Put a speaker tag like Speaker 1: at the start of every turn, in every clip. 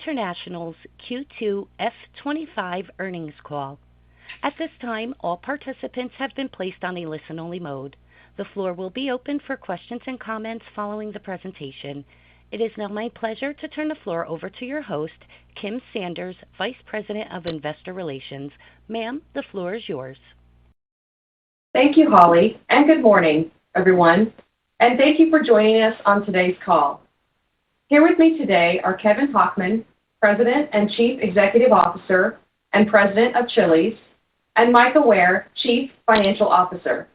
Speaker 1: International's Q2 F25 earnings call. At this time, all participants have been placed on a listen-only mode. The floor will be open for questions and comments following the presentation. It is now my pleasure to turn the floor over to your host, Kim Sanders, Vice President of Investor Relations. Ma'am, the floor is yours.
Speaker 2: Thank you, Holly, and good morning, everyone, and thank you for joining us on today's call. Here with me today are Kevin Hochman, President and Chief Executive Officer and President of Chili's, and Micah Ware, Chief Financial Officer.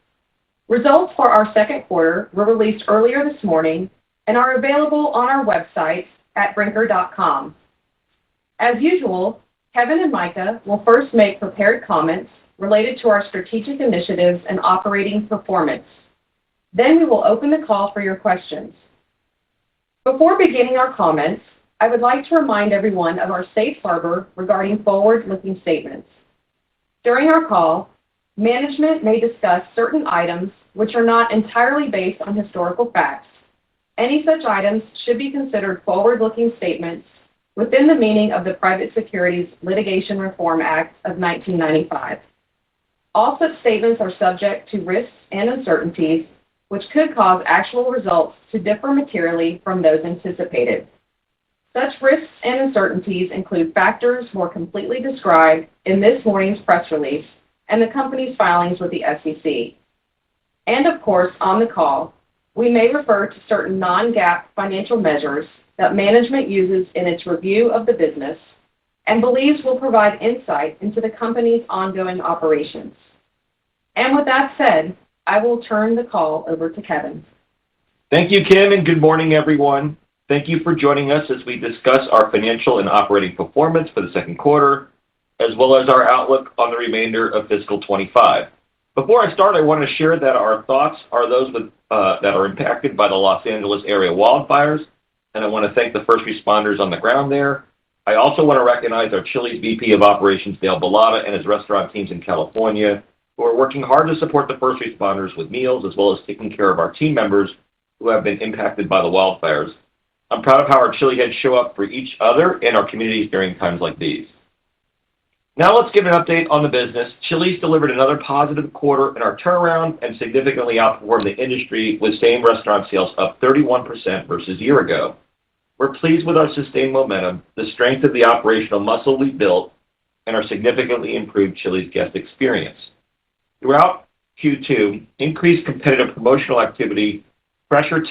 Speaker 2: Results for our second quarter were released earlier this morning and are available on our website at Brinker.com. As usual, Kevin and Micah will first make prepared comments related to our strategic initiatives and operating performance. Then we will open the call for your questions. Before beginning our comments, I would like to remind everyone of our safe harbor regarding forward-looking statements. During our call, management may discuss certain items which are not entirely based on historical facts. Any such items should be considered forward-looking statements within the meaning of the Private Securities Litigation Reform Act of 1995. All such statements are subject to risks and uncertainties which could cause actual results to differ materially from those anticipated. Such risks and uncertainties include factors more completely described in this morning's press release and the company's filings with the SEC. And of course, on the call, we may refer to certain non-GAAP financial measures that management uses in its review of the business and believes will provide insight into the company's ongoing operations. And with that said, I will turn the call over to Kevin.
Speaker 3: Thank you, Kim, and good morning, everyone. Thank you for joining us as we discuss our financial and operating performance for the second quarter, as well as our outlook on the remainder of fiscal 25. Before I start, I want to share that our thoughts are those that are impacted by the Los Angeles area wildfires, and I want to thank the first responders on the ground there. I also want to recognize our Chili's VP of Operations, Dale Bellata, and his restaurant teams in California, who are working hard to support the first responders with meals, as well as taking care of our team members who have been impacted by the wildfires. I'm proud of how our Chili heads show up for each other and our communities during times like these. Now let's give an update on the business. Chili's delivered another positive quarter in our turnaround and significantly outperformed the industry with same restaurant sales up 31% versus a year ago. We're pleased with our sustained momentum, the strength of the operational muscle we built, and our significantly improved Chili's guest experience. Throughout Q2, increased competitive promotional activity, pressure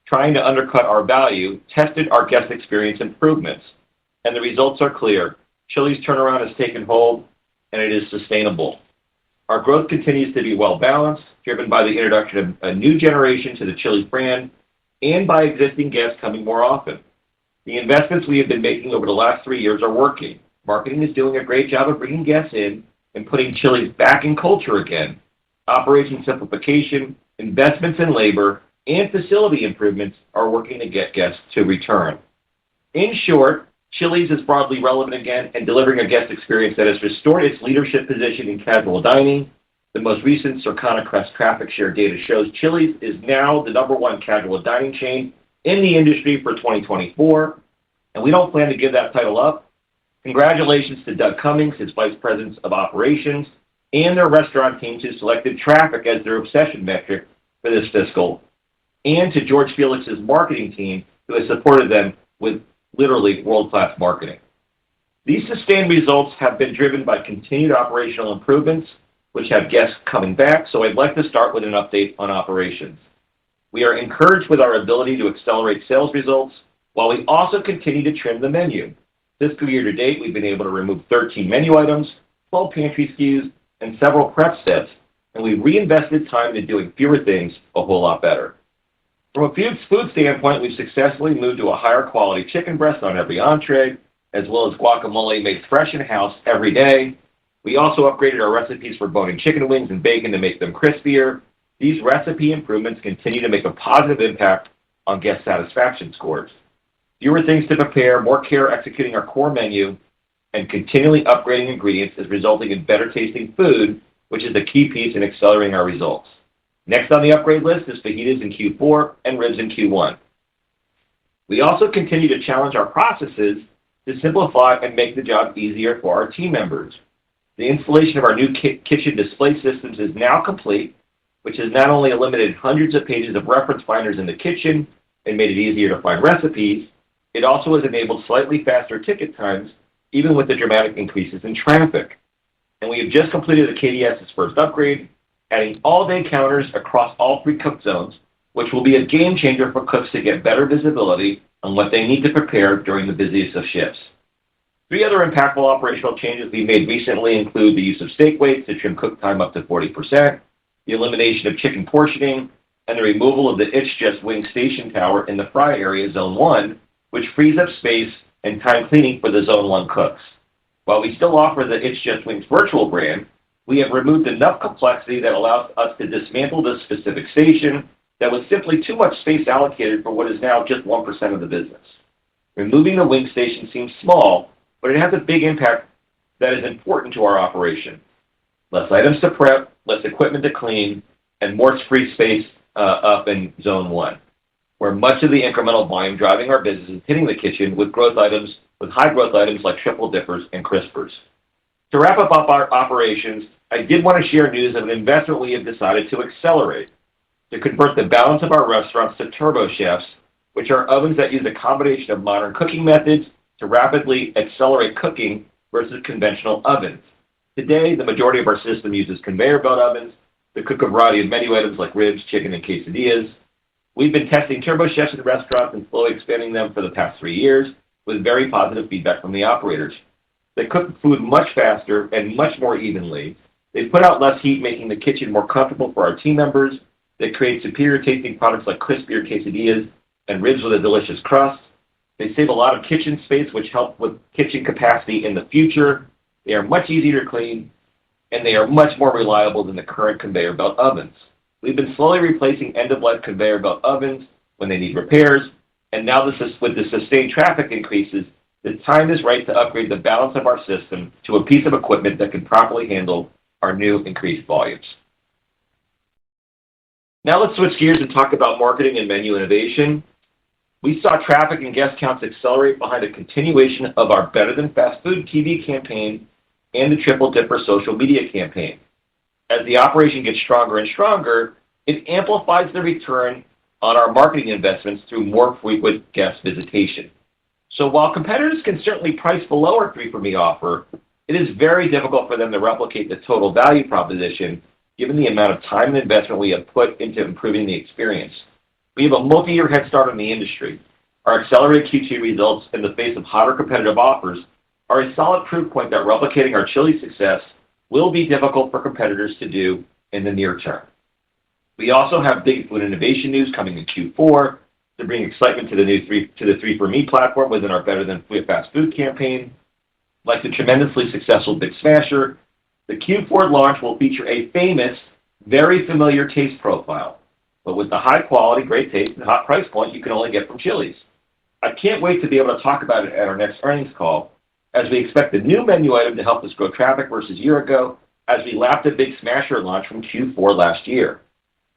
Speaker 3: trying to undercut our value, tested our guest experience improvements, and the results are clear. Chili's turnaround has taken hold, and it is sustainable. Our growth continues to be well-balanced, driven by the introduction of a new generation to the Chili's brand and by existing guests coming more often. The investments we have been making over the last 3 years are working. Marketing is doing a great job of bringing guests in and putting Chili's back in culture again. Operation simplification, investments in labor, and facility improvements are working to get guests to return. In short, Chili's is broadly relevant again and delivering a guest experience that has restored its leadership position in casual dining. The most recent Circana Crest traffic share data shows Chili's is now the #1 casual dining chain in the industry for 2024, and we don't plan to give that title up. Congratulations to Doug Cummings, his Vice President of Operations, and their restaurant teams who selected traffic as their obsession metric for this fiscal, and to George Felix's marketing team who has supported them with literally world-class marketing. These sustained results have been driven by continued operational improvements, which have guests coming back, so I'd like to start with an update on operations. We are encouraged with our ability to accelerate sales results, while we also continue to trim the menu. Fiscal year to date, we've been able to remove 13 menu items, 12 pantry SKUs, and several prep steps, and we reinvested time into doing fewer things a whole lot better. From a food standpoint, we've successfully moved to a higher quality chicken breast on every entree, as well as guacamole made fresh in-house every day. We also upgraded our recipes for boning chicken wings and bacon to make them crispier. These recipe improvements continue to make a positive impact on guest satisfaction scores. Fewer things to prepare, more care executing our core menu, and continually upgrading ingredients is resulting in better tasting food, which is a key piece in accelerating our results. Next on the upgrade list is fajitas in Q4 and ribs in Q1. We also continue to challenge our processes to simplify and make the job easier for our team members. The installation of our new kitchen display systems is now complete, which has not only eliminated hundreds of pages of reference binders in the kitchen and made it easier to find recipes, it also has enabled slightly faster ticket times, even with the dramatic increases in traffic. And we have just completed the KDS's first upgrade, adding all-day counters across all 3 cook zones, which will be a game changer for cooks to get better visibility on what they need to prepare during the busiest of shifts. 3 other impactful operational changes we made recently include the use of steak weights to trim cook time up to 40%, the elimination of chicken portioning, and the removal of the It's Just Wing station tower in the fry area, Zone 1, which frees up space and time cleaning for the Zone 1 cooks. While we still offer the It's Just Wings virtual brand, we have removed enough complexity that allows us to dismantle this specific station that was simply too much space allocated for what is now just 1% of the business. Removing the wing station seems small, but it has a big impact that is important to our operation. Less items to prep, less equipment to clean, and more free space up in Zone 1, where much of the incremental volume driving our business is hitting the kitchen with high growth items like triple dippers and crispers. To wrap up our operations, I did want to share news of an investment we have decided to accelerate to convert the balance of our restaurants to turbo chefs, which are ovens that use a combination of modern cooking methods to rapidly accelerate cooking versus conventional ovens. Today, the majority of our system uses conveyor belt ovens to cook a variety of menu items like ribs, chicken, and quesadillas. We've been testing turbo chefs in restaurants and slowly expanding them for the past 3 years with very positive feedback from the operators. They cook the food much faster and much more evenly. They put out less heat, making the kitchen more comfortable for our team members. They create superior tasting products like crispier quesadillas and ribs with a delicious crust. They save a lot of kitchen space, which helps with kitchen capacity in the future. They are much easier to clean, and they are much more reliable than the current conveyor belt ovens. We've been slowly replacing end-of-life conveyor belt ovens when they need repairs, and now with the sustained traffic increases, the time is right to upgrade the balance of our system to a piece of equipment that can properly handle our new increased volumes. Now let's switch gears and talk about marketing and menu innovation. We saw traffic and guest counts accelerate behind a continuation of our Better Than Fast Food TV campaign and the Triple Dipper social media campaign. As the operation gets stronger and stronger, it amplifies the return on our marketing investments through more frequent guest visitation. So while competitors can certainly price below our 3 for Me offer, it is very difficult for them to replicate the total value proposition given the amount of time and investment we have put into improving the experience. We have a multi-year head start on the industry. Our accelerated Q2 results in the face of hotter competitive offers are a solid proof point that replicating our Chili's success will be difficult for competitors to do in the near term. We also have big food innovation news coming in Q4 to bring excitement to the 3 for Me platform within our Better Than Fast Food campaign. Like the tremendously successful Big Smasher, the Q4 launch will feature a famous, very familiar taste profile, but with the high quality, great taste, and hot price point you can only get from Chili's. I can't wait to be able to talk about it at our next earnings call, as we expect the new menu item to help us grow traffic versus a year ago as we lap the Big Smasher launch from Q4 last year.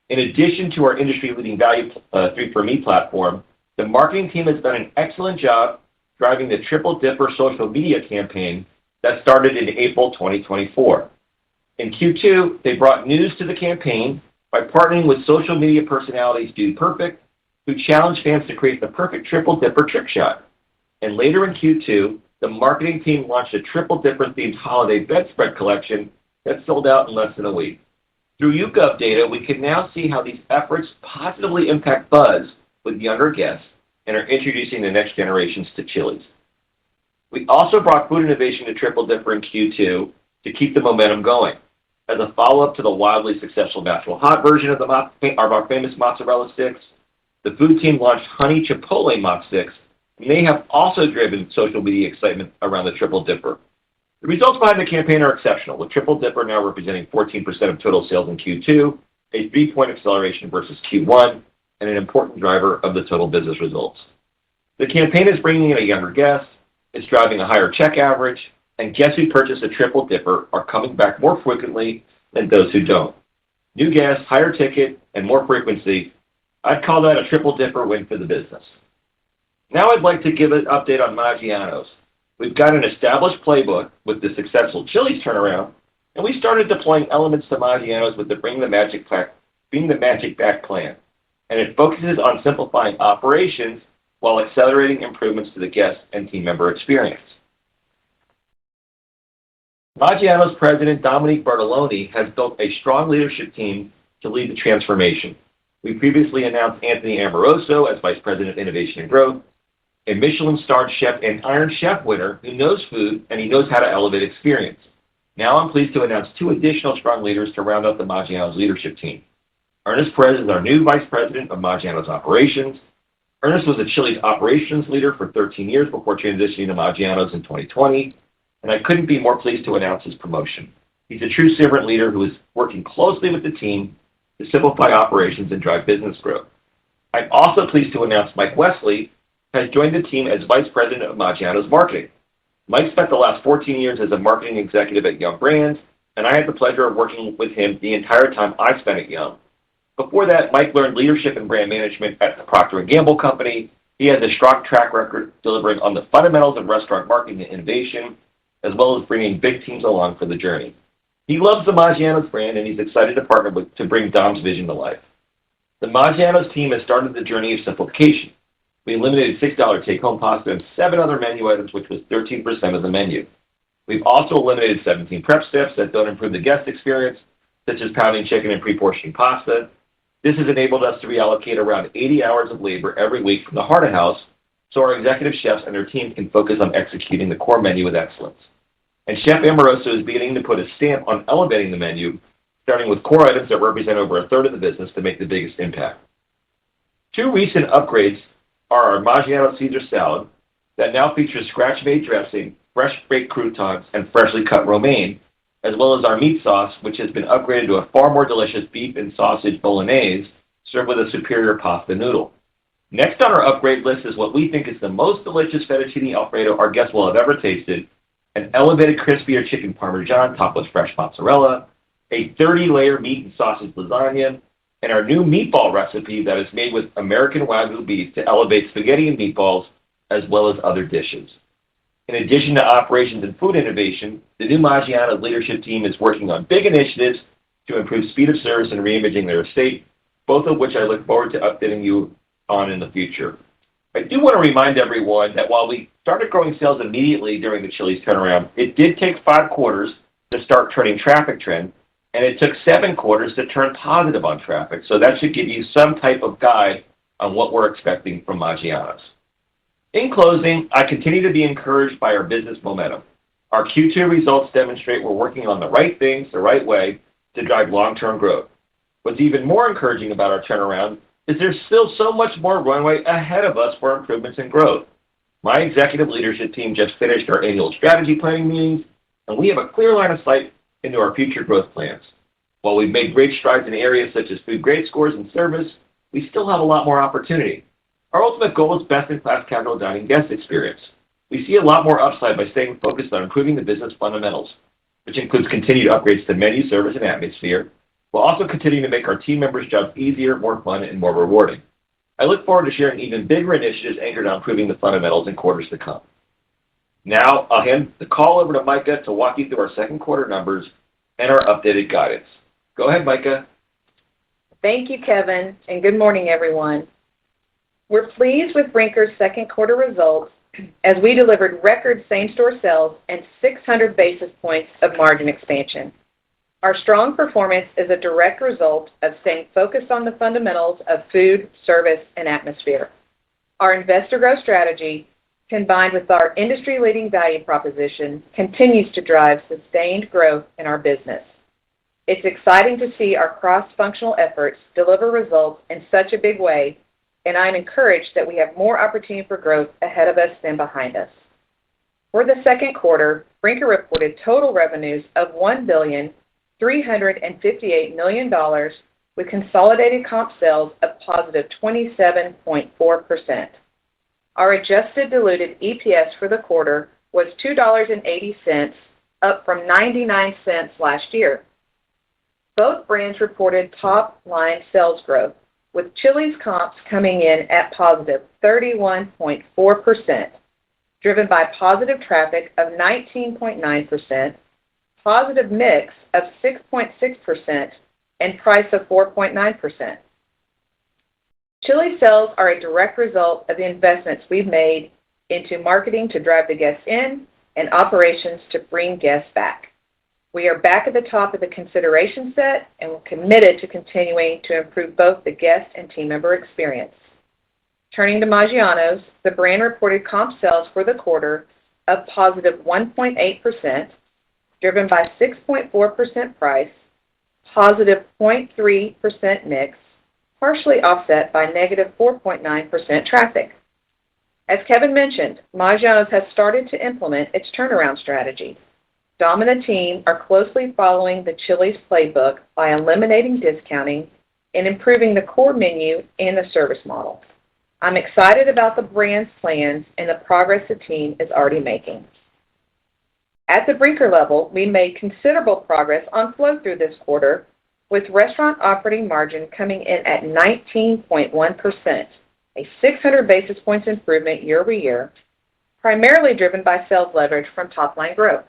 Speaker 3: In addition to our industry-leading value 3 for Me platform, the marketing team has done an excellent job driving the Triple Dipper social media campaign that started in April 2024. In Q2, they brought news to the campaign by partnering with social media personalities Dude Perfect, who challenged fans to create the perfect Triple Dipper trick shot. And later in Q2, the marketing team launched a Triple Dipper-themed holiday bedspread collection that sold out in less than a week. Through YouGov data, we can now see how these efforts positively impact buzz with younger guests and are introducing the next generations to Chili's. We also brought food innovation to Triple Dipper in Q2 to keep the momentum going. As a follow-up to the wildly successful natural hot version of our famous mozzarella sticks, the food team launched Honey Chipotle Mozz Sticks, and they have also driven social media excitement around the Triple Dipper. The results behind the campaign are exceptional, with Triple Dipper now representing 14% of total sales in Q2, a 3-point acceleration versus Q1, and an important driver of the total business results. The campaign is bringing in a younger guest, it's driving a higher check average, and guests who purchase a Triple Dipper are coming back more frequently than those who don't. New guests, higher ticket, and more frequency. I'd call that a Triple Dipper win for the business. Now I'd like to give an update on Maggiano's. We've got an established playbook with the successful Chili's turnaround, and we started deploying elements to Maggiano's with the Bring the Magic Back plan. And it focuses on simplifying operations while accelerating improvements to the guest and team member experience. Maggiano's president, Dominique Bartoloni, has built a strong leadership team to lead the transformation. We previously announced Anthony Amoroso as Vice President of Innovation and Growth, a Michelin-starred chef and Iron Chef winner who knows food and he knows how to elevate experience. Now I'm pleased to announce two additional strong leaders to round out the Maggiano's leadership team. Ernest Perez is our new Vice President of Maggiano's Operations. Ernest was a Chili's operations leader for 13 years before transitioning to Maggiano's in 2020, and I couldn't be more pleased to announce his promotion. He's a true servant leader who is working closely with the team to simplify operations and drive business growth. I'm also pleased to announce Mike Wesley has joined the team as Vice President of Maggiano's Marketing. Mike spent the last 14 years as a marketing executive at Yum Brands, and I had the pleasure of working with him the entire time I spent at Yum. Before that, Mike learned leadership and brand management at the Procter & Gamble Company. He has a strong track record delivering on the fundamentals of restaurant marketing and innovation, as well as bringing big teams along for the journey. He loves the Maggiano's brand, and he's excited to partner to bring Dom's vision to life. The Maggiano's team has started the journey of simplification. We eliminated $6 take-home pasta and 7 other menu items, which was 13% of the menu. We've also eliminated 17 prep steps that don't improve the guest experience, such as pounding chicken and pre-portioning pasta. This has enabled us to reallocate around 80 hours of labor every week from the heart of house so our executive chefs and their teams can focus on executing the core menu with excellence. And Chef Amoroso is beginning to put a stamp on elevating the menu, starting with core items that represent over a third of the business to make the biggest impact. Two recent upgrades are our Maggiano's Caesar salad that now features scratch-made dressing, fresh baked croutons, and freshly cut romaine, as well as our meat sauce, which has been upgraded to a far more delicious beef and sausage bolognese served with a superior pasta noodle. Next on our upgrade list is what we think is the most delicious fettuccine Alfredo our guests will have ever tasted, an elevated crispier chicken parmesan topped with fresh mozzarella, a 30-layer meat and sausage lasagna, and our new meatball recipe that is made with American Wagyu beef to elevate spaghetti and meatballs, as well as other dishes. In addition to operations and food innovation, the new Maggiano's leadership team is working on big initiatives to improve speed of service and reimaging their estate, both of which I look forward to updating you on in the future. I do want to remind everyone that while we started growing sales immediately during the Chili's turnaround, it did take 5 quarters to start turning traffic trend, and it took 7 quarters to turn positive on traffic. So that should give you some type of guide on what we're expecting from Maggiano's. In closing, I continue to be encouraged by our business momentum. Our Q2 results demonstrate we're working on the right things the right way to drive long-term growth. What's even more encouraging about our turnaround is there's still so much more runway ahead of us for improvements and growth. My executive leadership team just finished our annual strategy planning meetings, and we have a clear line of sight into our future growth plans. While we've made great strides in areas such as food grade scores and service, we still have a lot more opportunity. Our ultimate goal is best-in-class casual dining guest experience. We see a lot more upside by staying focused on improving the business fundamentals, which includes continued upgrades to menu, service, and atmosphere, while also continuing to make our team members' jobs easier, more fun, and more rewarding. I look forward to sharing even bigger initiatives anchored on improving the fundamentals in quarters to come. Now, I'll hand the call over to Micah to walk you through our second quarter numbers and our updated guidance. Go ahead, Micah.
Speaker 4: Thank you, Kevin, and good morning, everyone. We're pleased with Brinker's second quarter results as we delivered record same-store sales and 600 basis points of margin expansion. Our strong performance is a direct result of staying focused on the fundamentals of food, service, and atmosphere. Our investor growth strategy, combined with our industry-leading value proposition, continues to drive sustained growth in our business. It's exciting to see our cross-functional efforts deliver results in such a big way, and I'm encouraged that we have more opportunity for growth ahead of us than behind us. For the second quarter, Brinker reported total revenues of $1,358 million with consolidated comp sales of positive 27.4%. Our adjusted diluted EPS for the quarter was $2.80, up from 99 cents last year. Both brands reported top-line sales growth, with Chili's comps coming in at positive 31.4%, driven by positive traffic of 19.9%, positive mix of 6.6%, and price of 4.9%. Chili's sales are a direct result of the investments we've made into marketing to drive the guests in and operations to bring guests back. We are back at the top of the consideration set, and we're committed to continuing to improve both the guest and team member experience. Turning to Maggiano's, the brand reported comp sales for the quarter of positive 1.8%, driven by 6.4% price, positive 0.3% mix, partially offset by negative 4.9% traffic. As Kevin mentioned, Maggiano's has started to implement its turnaround strategy. Dom and the team are closely following the Chili's playbook by eliminating discounting and improving the core menu and the service model. I'm excited about the brand's plans and the progress the team is already making. At the Brinker level, we made considerable progress on flow-through this quarter, with restaurant operating margin coming in at 19.1%, a 600 basis points improvement year over year, primarily driven by sales leverage from top-line growth.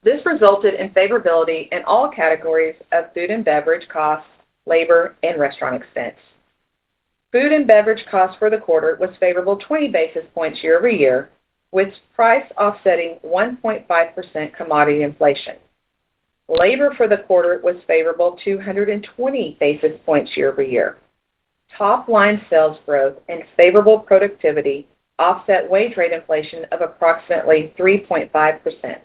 Speaker 4: This resulted in favorability in all categories of food and beverage costs, labor, and restaurant expense. Food and beverage costs for the quarter was favorable 20 basis points year over year, with price offsetting 1.5% commodity inflation. Labor for the quarter was favorable 220 basis points year over year. Top-line sales growth and favorable productivity offset wage rate inflation of approximately 3.5%.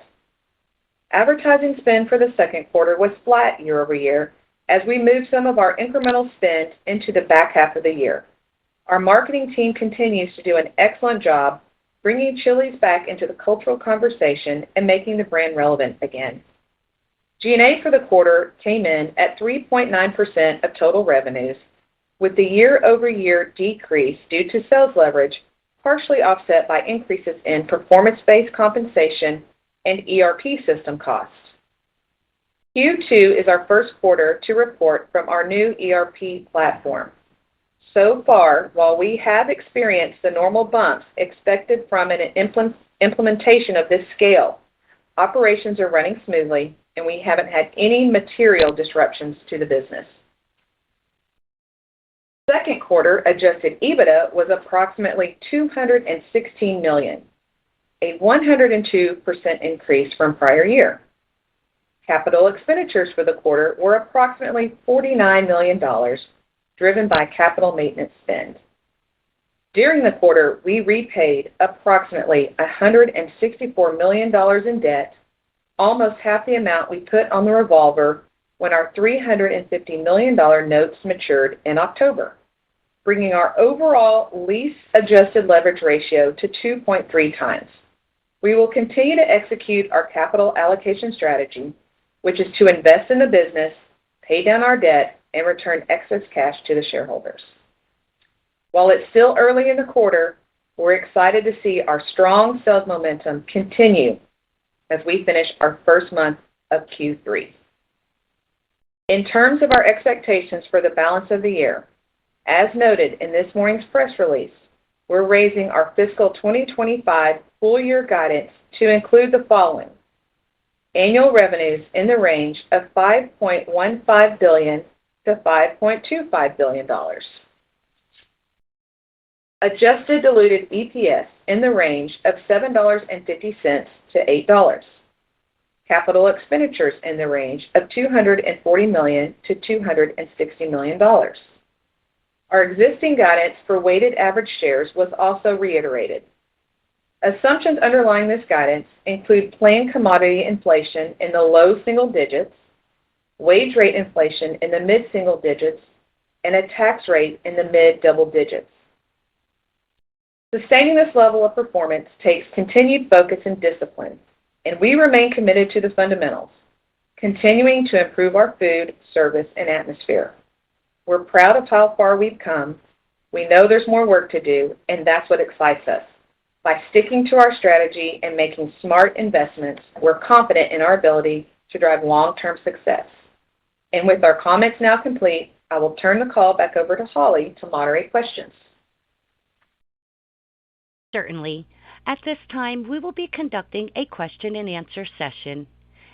Speaker 4: Advertising spend for the second quarter was flat year over year as we moved some of our incremental spend into the back half of the year. Our marketing team continues to do an excellent job bringing Chili's back into the cultural conversation and making the brand relevant again. G&A for the quarter came in at 3.9% of total revenues, with the year-over-year decrease due to sales leverage partially offset by increases in performance-based compensation and ERP system costs. Q2 is our first quarter to report from our new ERP platform. So far, while we have experienced the normal bumps expected from an implementation of this scale, operations are running smoothly and we haven't had any material disruptions to the business. Second quarter adjusted EBITDA was approximately $216 million, a 102% increase from prior year. Capital expenditures for the quarter were approximately $49 million, driven by capital maintenance spend. During the quarter, we repaid approximately $164 million in debt, almost half the amount we put on the revolver when our $350 million notes matured in October, bringing our overall lease-adjusted leverage ratio to 2.3 times. We will continue to execute our capital allocation strategy, which is to invest in the business, pay down our debt, and return excess cash to the shareholders. While it's still early in the quarter, we're excited to see our strong sales momentum continue as we finish our first month of Q3. In terms of our expectations for the balance of the year, as noted in this morning's press release, we're raising our fiscal 2025 full-year guidance to include the following: annual revenues in the range of $5.15 billion to $5.25 billion. Adjusted diluted EPS in the range of $7.50 to $8. Capital expenditures in the range of $240 million to $260 million. Our existing guidance for weighted average shares was also reiterated. Assumptions underlying this guidance include planned commodity inflation in the low single digits, wage rate inflation in the mid-single digits, and a tax rate in the mid-double digits. Sustaining this level of performance takes continued focus and discipline, and we remain committed to the fundamentals, continuing to improve our food, service, and atmosphere. We're proud of how far we've come. We know there's more work to do, and that's what excites us. By sticking to our strategy and making smart investments, we're confident in our ability to drive long-term success. And with our comments now complete, I will turn the call back over to Holly to moderate questions.
Speaker 1: Certainly. At this time, we will be conducting a question-and-answer session.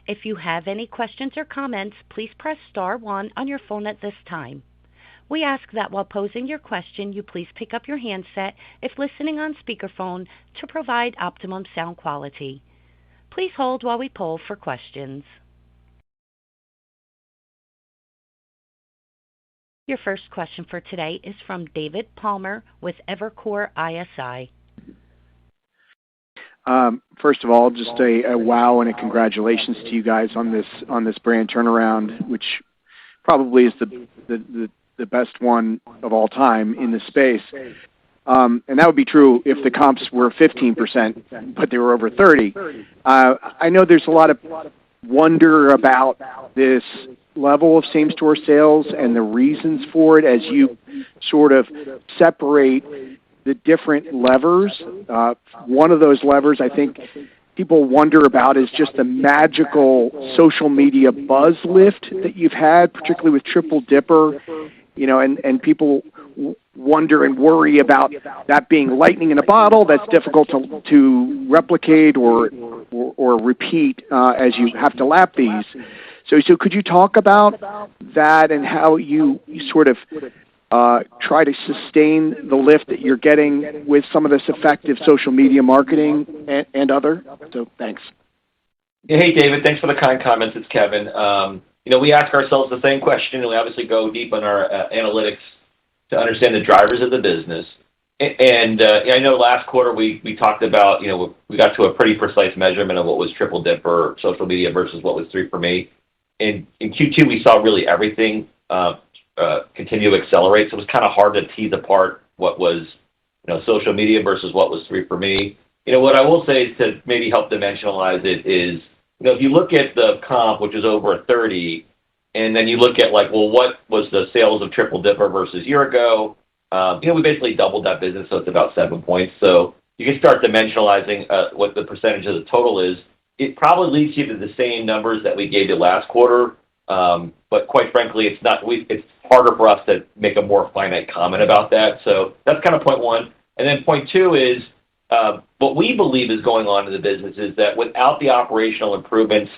Speaker 1: If you have any questions or comments, please press star one on your phone at this time. We ask that while posing your question, you please pick up your handset if listening on speakerphone to provide optimum sound quality. Please hold while we poll for questions. Your first question for today is from David Palmer with Evercore ISI.
Speaker 5: First of all, just a wow and a congratulations to you guys on this brand turnaround, which probably is the best one of all time in the space. And that would be true if the comps were 15%, but they were over 30. I know there's a lot of wonder about this level of same-store sales and the reasons for it as you sort of separate the different levers. One of those levers I think people wonder about is just the magical social media buzz lift that you've had, particularly with Triple Dipper, and people wonder and worry about that being lightning in a bottle that's difficult to replicate or repeat as you have to lap these. So could you talk about that and how you sort of try to sustain the lift that you're getting with some of this effective social media marketing and other? So thanks.
Speaker 3: Hey, David. Thanks for the kind comments. It's Kevin. We ask ourselves the same question, and we obviously go deep on our analytics to understand the drivers of the business. And I know last quarter we talked about, we got to a pretty precise measurement of what was Triple Dipper social media versus what was 3 for Me. In Q2, we saw really everything continue to accelerate. So it was kind of hard to tease apart what was, social media versus what was 3 for Me. What I will say is to maybe help dimensionalize it is, if you look at the comp, which is over 30, and then you look at what was the sales of Triple Dipper versus year ago, we basically doubled that business, so it's about 7 points. So you can start dimensionalizing what the percentage of the total is. It probably leads you to the same numbers that we gave you last quarter, but quite frankly, it's harder for us to make a more finite comment about that. So that's kind of point one. And then point two is what we believe is going on in the business is that without the operational improvements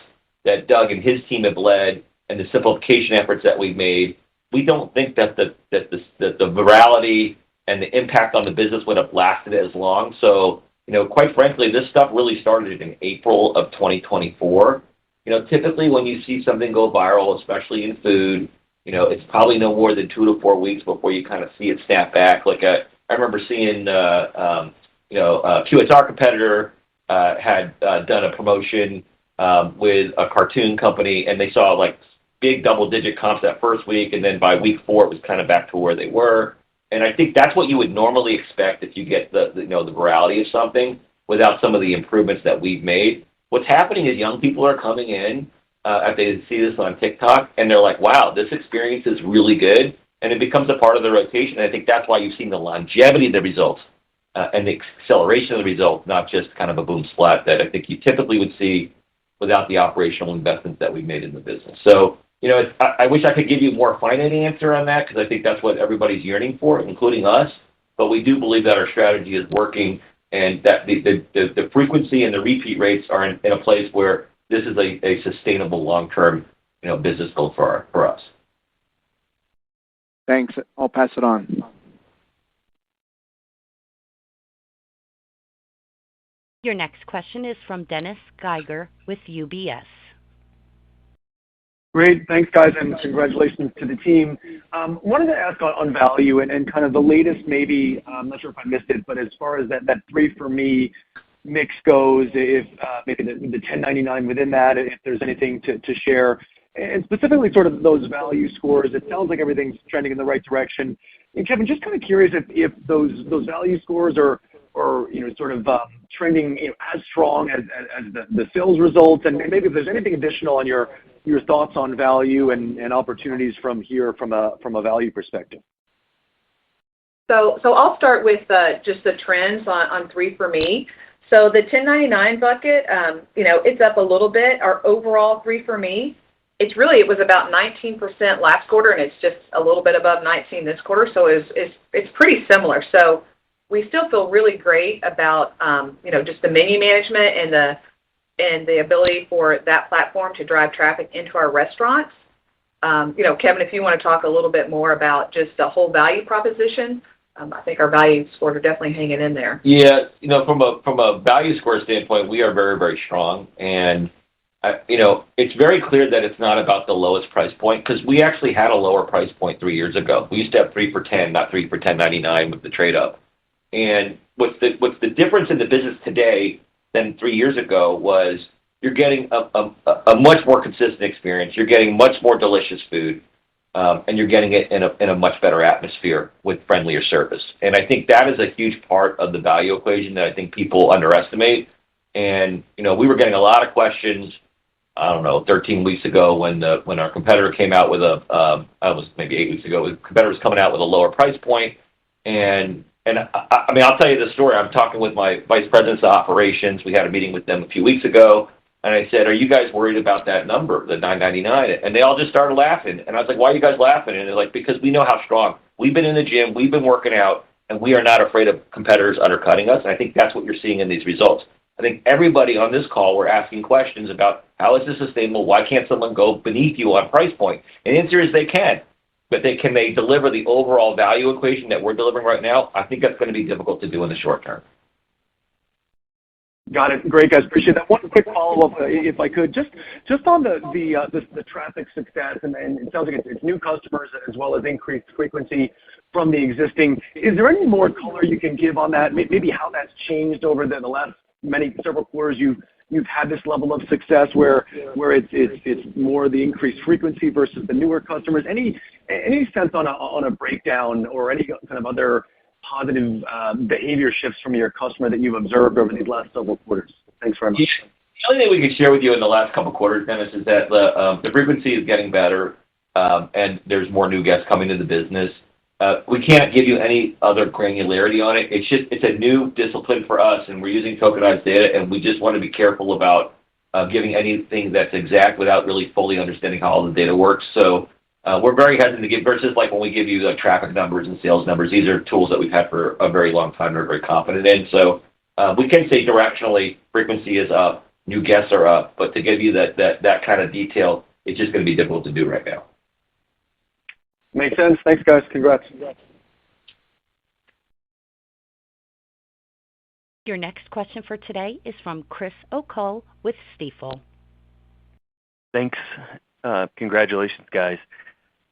Speaker 3: that Doug and his team have led and the simplification efforts that we've made, we don't think that the virality and the impact on the business would have lasted as long. So, quite frankly, this stuff really started in April of 2024. Typically when you see something go viral, especially in food, it's probably no more than 2 to 4 weeks before you kind of see it snap back. I remember seeing, QSR competitor had done a promotion with a cartoon company, and they saw big double-digit comps that first week, and then by week 4 it was kind of back to where they were. And I think that's what you would normally expect if you get the virality of something without some of the improvements that we've made. What's happening is young people are coming in after they see this on TikTok, and they're like, wow, this experience is really good, and it becomes a part of the rotation. And I think that's why you've seen the longevity of the results and the acceleration of the results, not just kind of a boom splat that I think you typically would see without the operational investments that we've made in the business. So, I wish I could give you a more finite answer on that because I think that's what everybody's yearning for, including us. But we do believe that our strategy is working and that the frequency and the repeat rates are in a place where this is a sustainable long-term, business goal for us.
Speaker 5: Thanks. I'll pass it on.
Speaker 1: Your next question is from Dennis Geiger with UBS.
Speaker 6: Great. Thanks, guys, and congratulations to the team. Wanted to ask on value and kind of the latest, maybe, I'm not sure if I missed it, but as far as that 3 for Me mix goes, if maybe the 1099 within that, if there's anything to share, and specifically sort of those value scores, it sounds like everything's trending in the right direction. And Kevin, just kind of curious if those value scores are sort of trending as strong as the sales results, and maybe if there's anything additional on your thoughts on value and opportunities from here from a value perspective.
Speaker 4: So I'll start with just the trends on 3 for Me. So the 1099 bucket, it's up a little bit. Our overall 3 for Me it was about 19% last quarter, and it's just a little bit above 19 this quarter. So it's pretty similar. So we still feel really great about just the menu management and the ability for that platform to drive traffic into our restaurants. Kevin, if you want to talk a little bit more about just the whole value proposition, I think our value scores are definitely hanging in there.
Speaker 3: Yeah, from a value score standpoint, we are very, very strong. And, it's very clear that it's not about the lowest price point, because we actually had a lower price point 3 years ago. We used to have 3 for $10, not 3 for $10.99 with the trade up. And what's the difference in the business today than 3 years ago was you're getting a much more consistent experience. You're getting much more delicious food, and you're getting it in a much better atmosphere with friendlier service. And I think that is a huge part of the value equation that I think people underestimate. And, we were getting a lot of questions, 13 weeks ago when our competitor came out with maybe 8 weeks ago, the competitor was coming out with a lower price point. And I'll tell you the story. I'm talking with my vice presidents of operations. We had a meeting with them a few weeks ago, and I said, "Are you guys worried about that number, the $9.99?" And they all just started laughing. And I was like, "Why are you guys laughing?" And they're like, "Because we know how strong. We've been in the gym, we've been working out, and we are not afraid of competitors undercutting us." And I think that's what you're seeing in these results. I think everybody on this call were asking questions about how is this sustainable? Why can't someone go beneath you on price point? And the answer is they can. But can they deliver the overall value equation that we're delivering right now? I think that's going to be difficult to do in the short term.
Speaker 6: Got it. Great, guys. Appreciate that. One quick follow-up, if I could, just on the traffic success, and it sounds like it's new customers as well as increased frequency from the existing. Is there any more color you can give on that? Maybe how that's changed over the last several quarters you've had this level of success where it's more the increased frequency versus the newer customers. Any sense on a breakdown or any kind of other positive behavior shifts from your customer that you've observed over these last several quarters? Thanks very much.
Speaker 3: The only thing we could share with you in the last couple of quarters, Dennis, is that the frequency is getting better, and there's more new guests coming to the business. We can't give you any other granularity on it. It's a new discipline for us, and we're using tokenized data, and we just want to be careful about giving anything that's exact without really fully understanding how all the data works. So we're very hesitant to give, versus like when we give you traffic numbers and sales numbers. These are tools that we've had for a very long time and are very confident in. So we can say directionally frequency is up, new guests are up, but to give you that kind of detail, it's just going to be difficult to do right now.
Speaker 6: Makes sense. Thanks, guys. Congrats.
Speaker 1: Your next question for today is from Chris O'Cull with Stifel.
Speaker 7: Thanks. Congratulations, guys.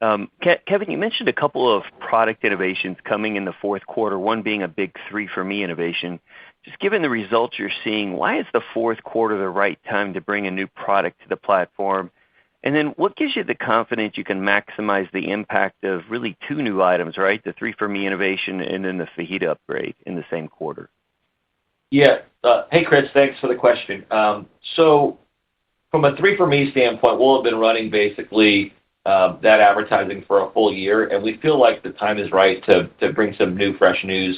Speaker 7: Kevin, you mentioned a couple of product innovations coming in the fourth quarter, one being a big 3 for Me innovation. Just given the results you're seeing, why is the fourth quarter the right time to bring a new product to the platform? And then what gives you the confidence you can maximize the impact of really 2 new items, right? The 3 for Me innovation and then the fajita upgrade in the same quarter.
Speaker 3: Yeah. Hey, Chris, thanks for the question. So from a 3 for Me standpoint, we'll have been running basically that advertising for a full year, and we feel like the time is right to bring some new, fresh news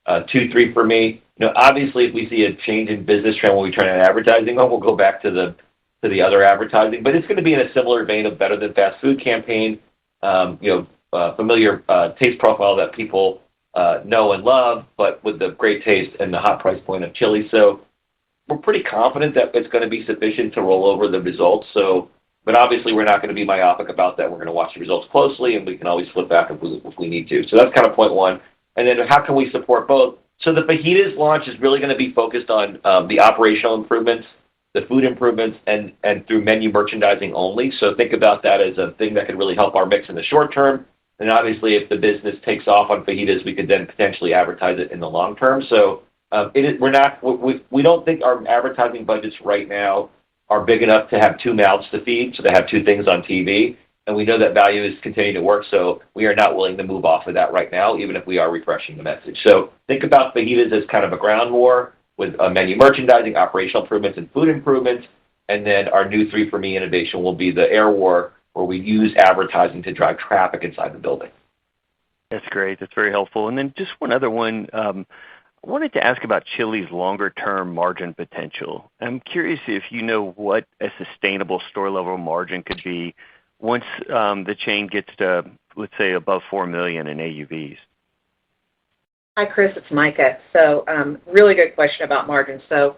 Speaker 3: to 3 for Me. Obviously, if we see a change in business trend when we turn on advertising, we'll go back to the other advertising, but it's going to be in a similar vein of better than fast food campaign, familiar taste profile that people know and love, but with the great taste and the hot price point of chili. So we're pretty confident that it's going to be sufficient to roll over the results. But obviously we're not going to be myopic about that. We're going to watch the results closely, and we can always flip back if we need to. So that's kind of point one. And then how can we support both? So the fajitas launch is really going to be focused on the operational improvements, the food improvements, and through menu merchandising only. So think about that as a thing that could really help our mix in the short term. And obviously, if the business takes off on fajitas, we could then potentially advertise it in the long term. So we don't think our advertising budgets right now are big enough to have 2 mouths to feed, so to have 2 things on TV. And we know that value is continuing to work, so we are not willing to move off of that right now, even if we are refreshing the message. So think about fajitas as kind of a ground war with menu merchandising, operational improvements, and food improvements. And then our new 3 for Me innovation will be the air war, where we use advertising to drive traffic inside the building.
Speaker 7: That's great. That's very helpful. And then just one other one. I wanted to ask about Chili's longer-term margin potential. I'm curious if you know what a sustainable store-level margin could be once the chain gets to, let's say, above $4 million in AUVs.
Speaker 4: Hi, Chris. It's Micah. So really good question about margins. So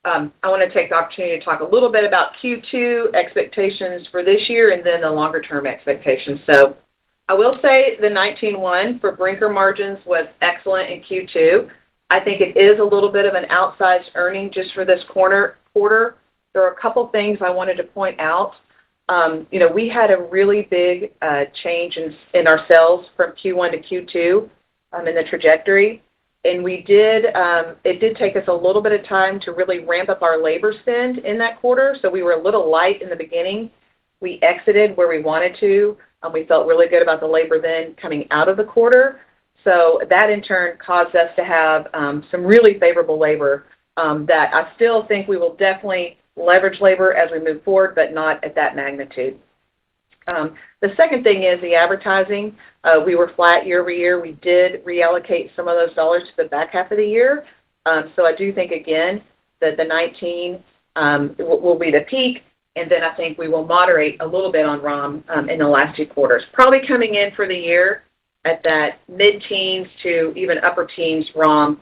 Speaker 4: I want to take the opportunity to talk a little bit about Q2 expectations for this year and then the longer-term expectations. So I will say the 19.1 for Brinker margins was excellent in Q2. I think it is a little bit of an outsized earning just for this quarter. There are a couple things I wanted to point out. We had a really big change in our sales from Q1 to Q2 in the trajectory. And it did take us a little bit of time to really ramp up our labor spend in that quarter. So we were a little light in the beginning. We exited where we wanted to. We felt really good about the labor then coming out of the quarter. So that in turn caused us to have some really favorable labor that I still think we will definitely leverage labor as we move forward, but not at that magnitude. The second thing is the advertising. We were flat year over year. We did reallocate some of those dollars to the back half of the year. So I do think, again, that the 19 will be the peak, and then I think we will moderate a little bit on ROM in the last two quarters, probably coming in for the year at that mid-teens to even upper teens ROM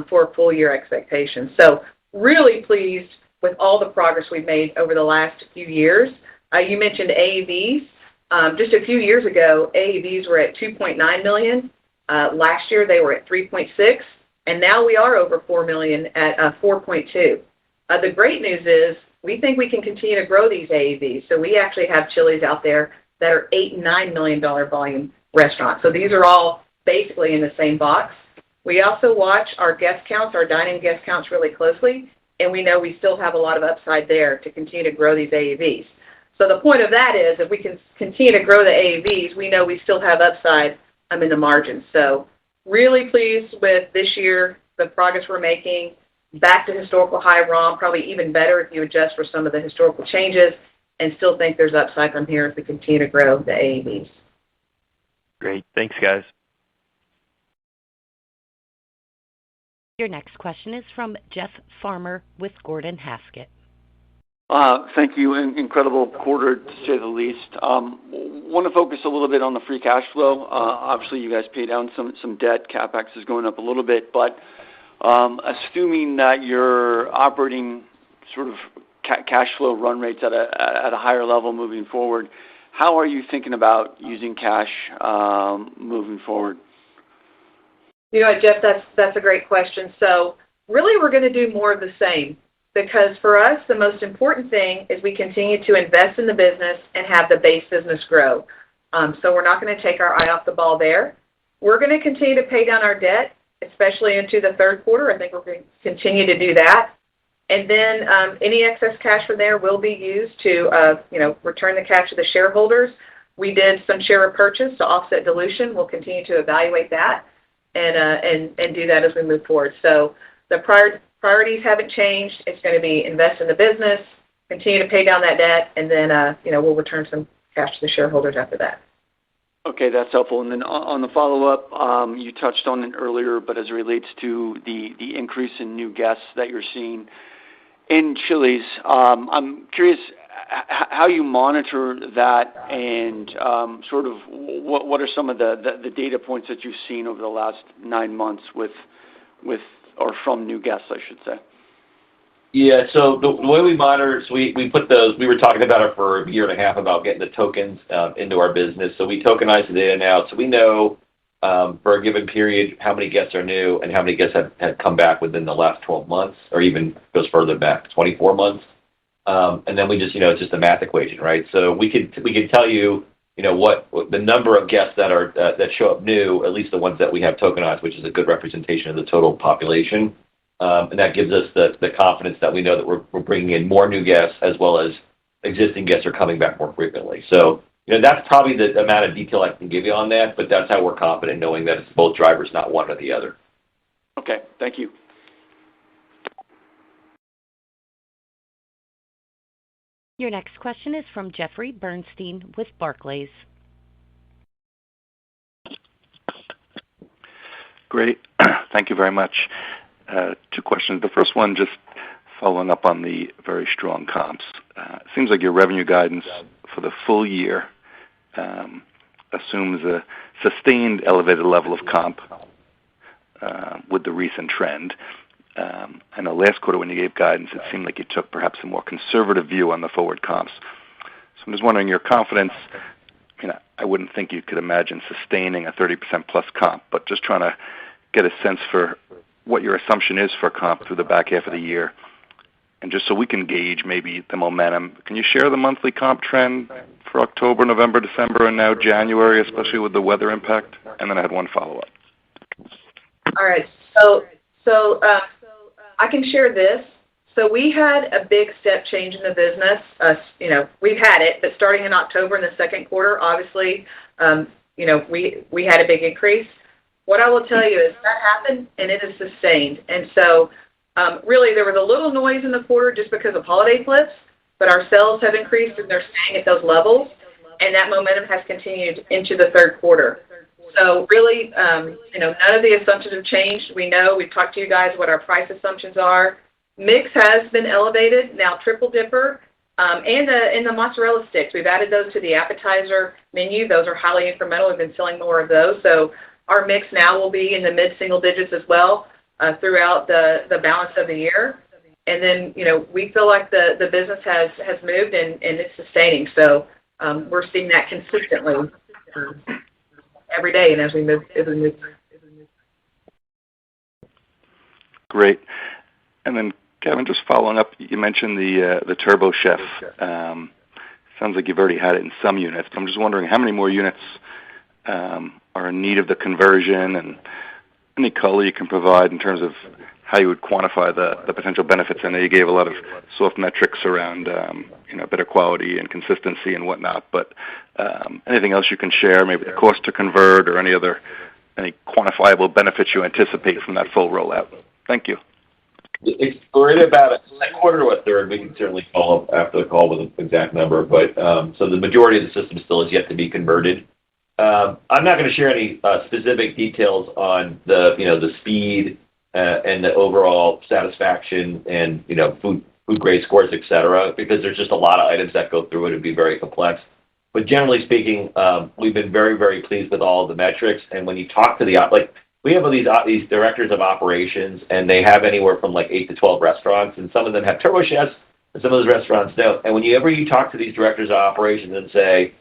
Speaker 4: for full-year expectations. So really pleased with all the progress we've made over the last few years. You mentioned AUVs. Just a few years ago, AUVs were at $2.9 million. Last year, they were at $3.6, and now we are over $4 million at $4.2. The great news is we think we can continue to grow these AUVs. So we actually have Chili's out there that are $8 and $9 million volume restaurants. So these are all basically in the same box. We also watch our guest counts, our dining guest counts really closely, and we know we still have a lot of upside there to continue to grow these AUVs. So the point of that is if we can continue to grow the AUVs, we know we still have upside in the margins. So really pleased with this year, the progress we're making, back to historical high ROM, probably even better if you adjust for some of the historical changes, and still think there's upside from here as we continue to grow the AUVs.
Speaker 7: Great. Thanks, guys.
Speaker 1: Your next question is from Jeff Farmer with Gordon Haskett.
Speaker 5: Thank you. Incredible quarter, to say the least. Want to focus a little bit on the free cash flow. Obviously, you guys pay down some debt. CapEx is going up a little bit. But assuming that your operating sort of cash flow run rates at a higher level moving forward, how are you thinking about using cash moving forward?
Speaker 4: Jeff, that's a great question. So really we're going to do more of the same because for us, the most important thing is we continue to invest in the business and have the base business grow. So we're not going to take our eye off the ball there. We're going to continue to pay down our debt, especially into the third quarter. I think we're going to continue to do that. And then any excess cash from there will be used to, return the cash to the shareholders. We did some share repurchase to offset dilution. We'll continue to evaluate that and do that as we move forward. So the priorities haven't changed. It's going to be invest in the business, continue to pay down that debt, and then we'll return some cash to the shareholders after that.
Speaker 5: Okay, that's helpful. And then on the follow-up, you touched on it earlier, but as it relates to the increase in new guests that you're seeing in Chili's, I'm curious how you monitor that and sort of what are some of the data points that you've seen over the last 9 months with or from new guests, I should say.
Speaker 3: Yeah, so the way we monitor, so we put those, we were talking about it for a year and a half about getting the tokens into our business. So we tokenize the data now. So we know for a given period how many guests are new and how many guests have come back within the last 12 months or even goes further back, 24 months. And then we just, it's just a math equation, right? So we could tell you, what the number of guests that show up new, at least the ones that we have tokenized, which is a good representation of the total population. And that gives us the confidence that we know that we're bringing in more new guests as well as existing guests are coming back more frequently. So, that's probably the amount of detail I can give you on that, but that's how we're confident knowing that it's both drivers, not one or the other.
Speaker 5: Okay, thank you.
Speaker 1: Your next question is from Jeffrey Bernstein with Barclays.
Speaker 8: Great. Thank you very much. Two questions. The first one, just following up on the very strong comps. It seems like your revenue guidance for the full year assumes a sustained elevated level of comp with the recent trend. I know last quarter when you gave guidance, it seemed like you took perhaps a more conservative view on the forward comps. So I'm just wondering your confidence. I wouldn't think you could imagine sustaining a 30% plus comp, but just trying to get a sense for what your assumption is for comp through the back half of the year. And just so we can gauge maybe the momentum, can you share the monthly comp trend for October, November, December, and now January, especially with the weather impact? And then I had one follow-up.
Speaker 4: All right. So I can share this. So we had a big step change in the business. We've had it, but starting in October in the second quarter, obviously, we had a big increase. What I will tell you is that happened and it is sustained. And so really there was a little noise in the quarter just because of holiday flips, but our sales have increased and they're staying at those levels, and that momentum has continued into the third quarter. So really, none of the assumptions have changed. We know, we've talked to you guys what our price assumptions are. Mix has been elevated. Now Triple Dipper and the mozzarella sticks, we've added those to the appetizer menu. Those are highly incremental. We've been selling more of those. So our mix now will be in the mid-single digits as well throughout the balance of the year. And then, we feel like the business has moved and it's sustaining. So we're seeing that consistently every day and as we move.
Speaker 8: Great. And then, Kevin, just following up, you mentioned the Turbo Chef. Sounds like you've already had it in some units, but I'm just wondering how many more units are in need of the conversion, and any color you can provide in terms of how you would quantify the potential benefits. I know you gave a lot of soft metrics around better quality and consistency and whatnot, but anything else you can share, maybe the cost to convert or any quantifiable benefits you anticipate from that full rollout? Thank you.
Speaker 3: We're in about a quarter to a third. We can certainly follow up after the call with an exact number, but so the majority of the system still is yet to be converted. I'm not going to share any specific details on the speed and the overall satisfaction and food grade scores, et cetera, because there's just a lot of items that go through it. It'd be very complex. But generally speaking, we've been very, very pleased with all of the metrics. And when you talk to we have these directors of operations, and they have anywhere from 8 to 12 restaurants, and some of them have turbo chefs, and some of those restaurants don't. And whenever you talk to these directors of operations and say,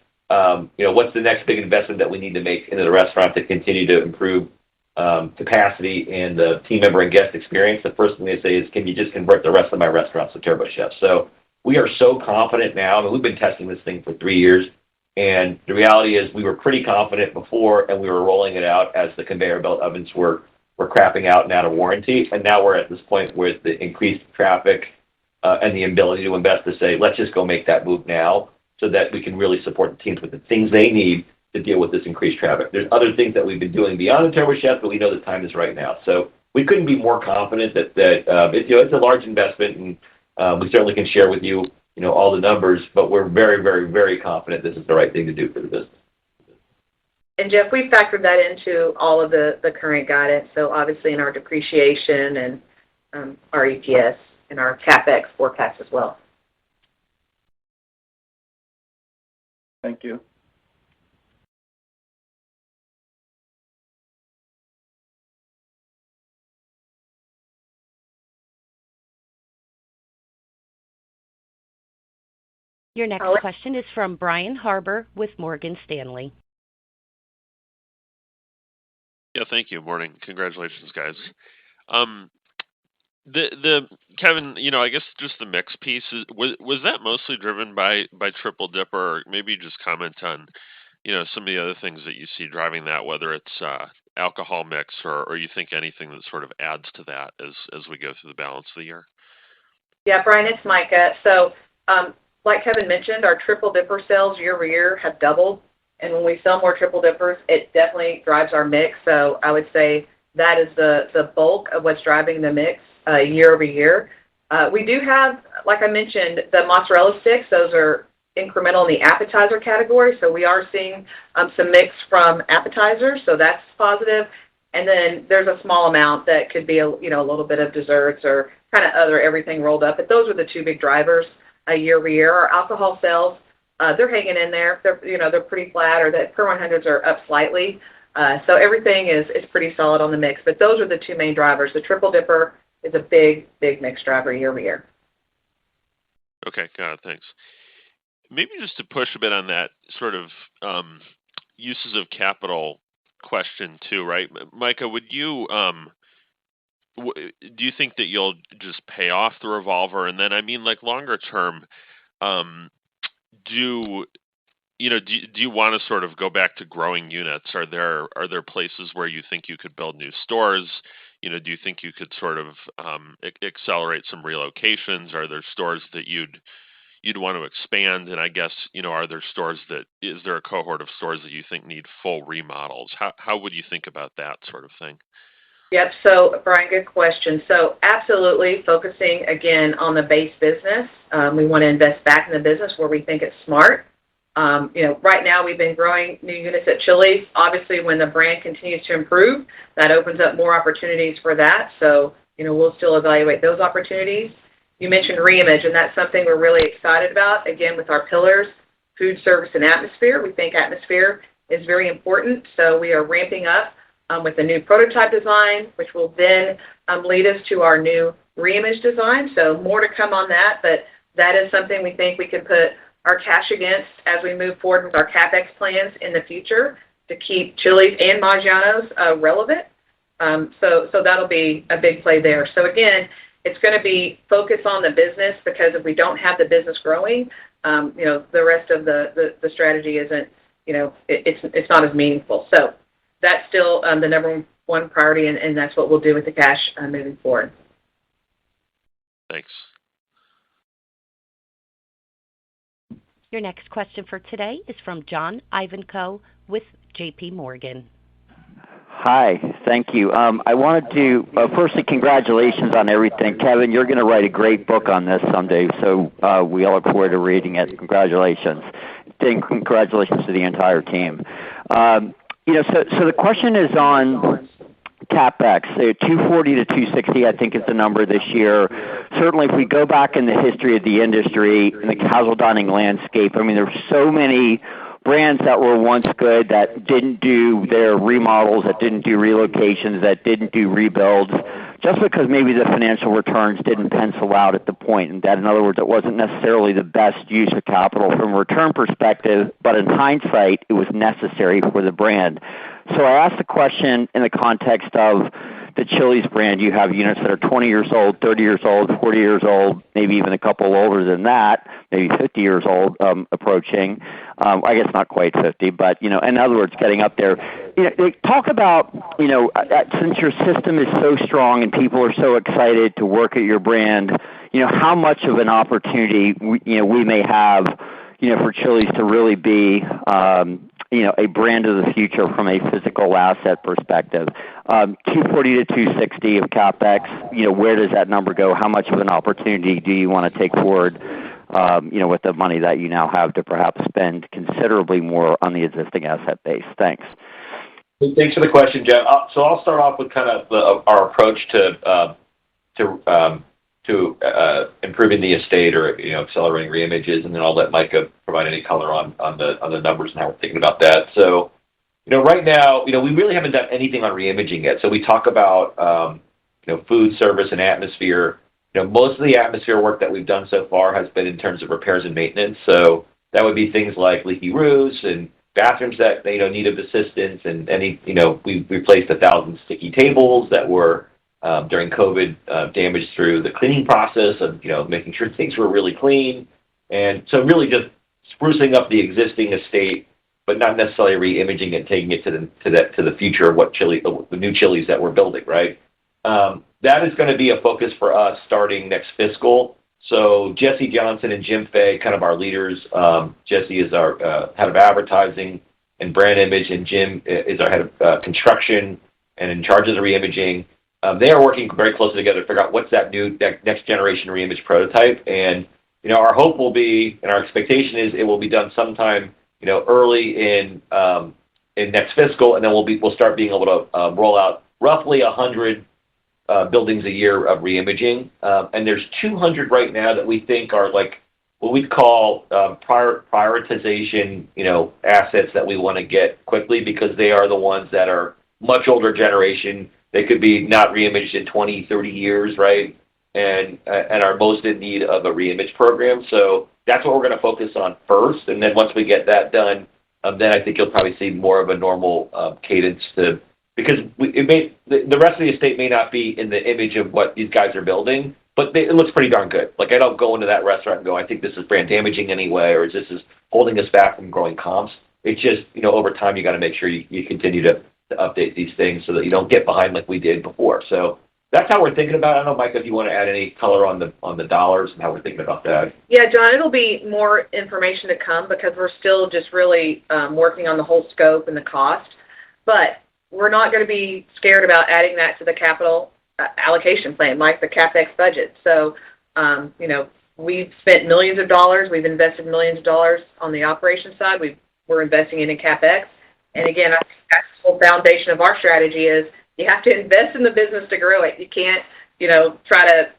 Speaker 3: what's the next big investment that we need to make into the restaurant to continue to improve capacity and the team member and guest experience, the first thing they say is, can you just convert the rest of my restaurants to turbo chefs? So we are so confident now. I mean, we've been testing this thing for 3 years. And the reality is we were pretty confident before, and we were rolling it out as the conveyor belt ovens were crapping out and out of warranty. And now we're at this point where the increased traffic and the ability to invest to say, let's just go make that move now so that we can really support the teams with the things they need to deal with this increased traffic. There's other things that we've been doing beyond the turbo chef, but we know the time is right now. So we couldn't be more confident that it's a large investment, and we certainly can share with you all the numbers, but we're very, very, very confident this is the right thing to do for the business.
Speaker 4: And Jeff, we factored that into all of the current guidance. So obviously in our depreciation and our EPS and our CapEx forecast as well.
Speaker 8: Thank you.
Speaker 1: Your next question is from Brian Harbour with Morgan Stanley.
Speaker 9: Yeah, thank you. Morning. Congratulations, guys. Kevin, I guess just the mix piece, was that mostly driven by Triple Dipper? Or maybe just comment on, some of the other things that you see driving that, whether it's alcohol mix or you think anything that sort of adds to that as we go through the balance of the year?
Speaker 4: Yeah, Brian, it's Micah. So, like Kevin mentioned, our Triple Dipper sales year over year have doubled. And when we sell more Triple Dippers, it definitely drives our mix. So I would say that is the bulk of what's driving the mix year over year. We do have, like I mentioned, the mozzarella sticks. Those are incremental in the appetizer category. So we are seeing some mix from appetizers. So that's positive. And then there's a small amount that could be a little bit of desserts or kind of other everything rolled up. But those are the two big drivers year over year. Our alcohol sales, they're hanging in there. They're pretty flat, or the per 100s are up slightly. So everything is pretty solid on the mix. But those are the two main drivers. The Triple Dipper is a big mix driver year over year.
Speaker 9: Okay, got it. Thanks. Maybe just to push a bit on that sort of uses of capital question too, right? Micah, would you do you think that you'll just pay off the revolver, and then like longer term, do you want to sort of go back to growing units? Are there places where you think you could build new stores? Do you think you could sort of accelerate some relocations? Are there stores that you'd want to expand? And I guess, are there is there a cohort of stores that you think need full remodels? How would you think about that sort of thing?
Speaker 4: Yep. So, Brian, good question. So absolutely focusing, again, on the base business. We want to invest back in the business where we think it's smart. Right now we've been growing new units at Chili's. Obviously, when the brand continues to improve, that opens up more opportunities for that. So, we'll still evaluate those opportunities. You mentioned reimage, and that's something we're really excited about. Again, with our pillars, food, service, and atmosphere. We think atmosphere is very important. So we are ramping up with a new prototype design, which will then lead us to our new reimage design. So more to come on that, but that is something we think we can put our cash against as we move forward with our CapEx plans in the future to keep Chili's and Maggiano's relevant. So that'll be a big play there. So again, it's going to be focus on the business, because if we don't have the business growing, the rest of the strategy isn't, it's not as meaningful. So that's still the number one priority, and that's what we'll do with the cash moving forward.
Speaker 9: Thanks.
Speaker 1: Your next question for today is from John Ivankoe with J.P. Morgan.
Speaker 10: Hi, thank you. I wanted to, firstly, congratulations on everything. Kevin, you're going to write a great book on this someday, so we all look forward to reading it. Congratulations. And congratulations to the entire team. So the question is on CapEx. 240 to 260, I think, is the number this year. Certainly, if we go back in the history of the industry and the casual dining landscape, there's so many brands that were once good that didn't do their remodels, that didn't do relocations, that didn't do rebuilds, just because maybe the financial returns didn't pencil out at the point. And that, in other words, it wasn't necessarily the best use of capital from a return perspective, but in hindsight, it was necessary for the brand. So I asked the question in the context of the Chili's brand. You have units that are 20 years old, 30 years old, 40 years old, maybe even a couple older than that, maybe 50 years old, approaching. I guess not quite 50, but, in other words, getting up there. Talk about, since your system is so strong and people are so excited to work at your brand, how much of an opportunity, we may have, for Chili's to really be, a brand of the future from a physical asset perspective. 240 to 260 of CapEx, where does that number go? How much of an opportunity do you want to take forward, with the money that you now have to perhaps spend considerably more on the existing asset base? Thanks.
Speaker 3: Thanks for the question, Jeff. So I'll start off with kind of our approach to improving the estate, or accelerating reimages, and then I'll let Micah provide any color on the numbers and how we're thinking about that. So, right now, we really haven't done anything on reimaging yet. So we talk about food, service, and atmosphere. Most of the atmosphere work that we've done so far has been in terms of repairs and maintenance. So that would be things like leaky roofs and bathrooms that needed assistance, and we replaced 1,000 sticky tables that were during COVID damaged through the cleaning process of making sure things were really clean, and so really just sprucing up the existing estate, but not necessarily re-imaging it, taking it to the future of what the new Chili's that we're building, right? That is going to be a focus for us starting next fiscal. So Jesse Johnson and Jim Fay, kind of our leaders. Jesse is our head of advertising and brand image, and Jim is our head of construction and in charge of the reimaging. They are working very closely together to figure out what's that next generation reimage prototype. And our hope will be, and our expectation is, it will be done sometime early in in next fiscal, and then we'll start being able to roll out roughly 100 buildings a year of reimaging. And there's 200 right now that we think are like what we'd call prioritization, assets that we want to get quickly because they are the ones that are much older generation. They could be not reimaged in 20, 30 years, right? And are most in need of a reimage program. So that's what we're going to focus on first. And then once we get that done, then I think you'll probably see more of a normal cadence because the rest of the estate may not be in the image of what these guys are building, but it looks pretty darn good. Like I don't go into that restaurant and go, I think this is brand damaging anyway, or this is holding us back from growing comps. It's just, over time you got to make sure you continue to update these things so that you don't get behind like we did before. So that's how we're thinking about it. I don't know, Mike, if you want to add any color on the dollars and how we're thinking about that.
Speaker 4: Yeah, John, it'll be more information to come because we're still just really working on the whole scope and the cost. But we're not going to be scared about adding that to the capital allocation plan, like the CapEx budget. So, we've spent millions of dollars. We've invested millions of dollars on the operations side. We're investing in CapEx. And again, I think that's the whole foundation of our strategy is you have to invest in the business to grow it. You can't, try to,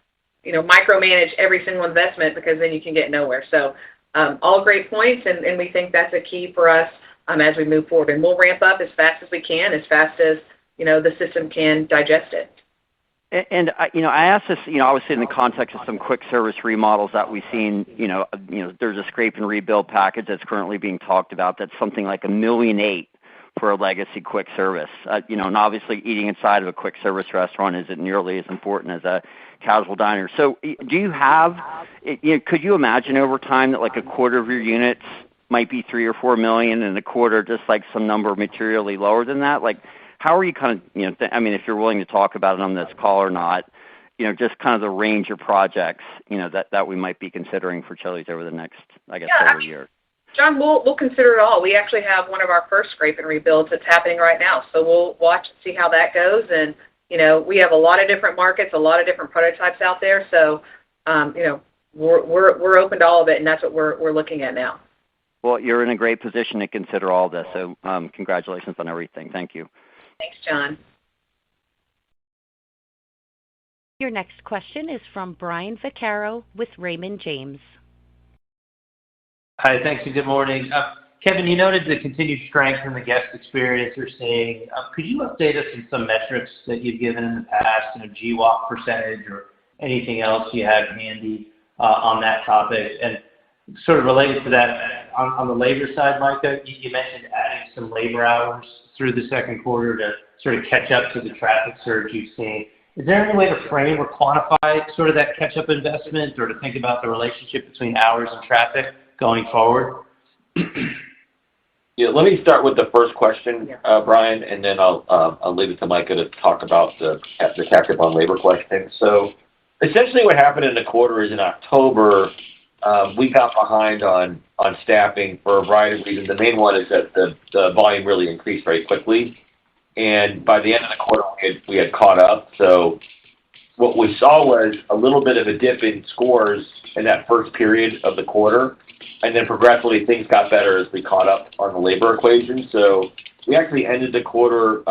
Speaker 4: micromanage every single investment because then you can get nowhere. So all great points, and we think that's a key for us as we move forward. And we'll ramp up as fast as we can, as fast as, the system can digest it.
Speaker 10: And I asked this, obviously in the context of some quick service remodels that we've seen, there's a scrape and rebuild package that's currently being talked about that's something like $1.8 million for a legacy quick service. And obviously eating inside of a quick service restaurant isn't nearly as important as a casual diner. So do you have, could you imagine over time that like a quarter of your units might be $3 or $4 million and a quarter just like some number materially lower than that? Like, how are you kind of, if you're willing to talk about it on this call or not, just kind of the range of projects, that we might be considering for Chili's over the next, several years?
Speaker 4: John, we'll consider it all. We actually have one of our first scrape and rebuilds that's happening right now. So we'll watch and see how that goes. And, we have a lot of different markets, a lot of different prototypes out there. So, we're open to all of it, and that's what we're looking at now.
Speaker 10: Well, you're in a great position to consider all this. So congratulations on everything. Thank you.
Speaker 4: Thanks, John.
Speaker 1: Your next question is from Brian Vaccaro with Raymond James.
Speaker 11: Hi, thanks and good morning. Kevin, you noted the continued strength in the guest experience you're seeing. Could you update us on some metrics that you've given in the past, GWAP percentage or anything else you have handy on that topic? And sort of related to that, on the labor side, Micah, you mentioned adding some labor hours through the second quarter to sort of catch up to the traffic surge you've seen. Is there any way to frame or quantify sort of that catch-up investment or to think about the relationship between hours and traffic going forward?
Speaker 3: Yeah, let me start with the first question, Brian, and then I'll leave it to Micah to talk about the catch-up on labor question. So essentially what happened in the quarter is in October, we got behind on staffing for a variety of reasons. The main one is that the volume really increased very quickly. And by the end of the quarter, we had caught up. So what we saw was a little bit of a dip in scores in that first period of the quarter. And then progressively things got better as we caught up on the labor equation. So we actually ended the quarter,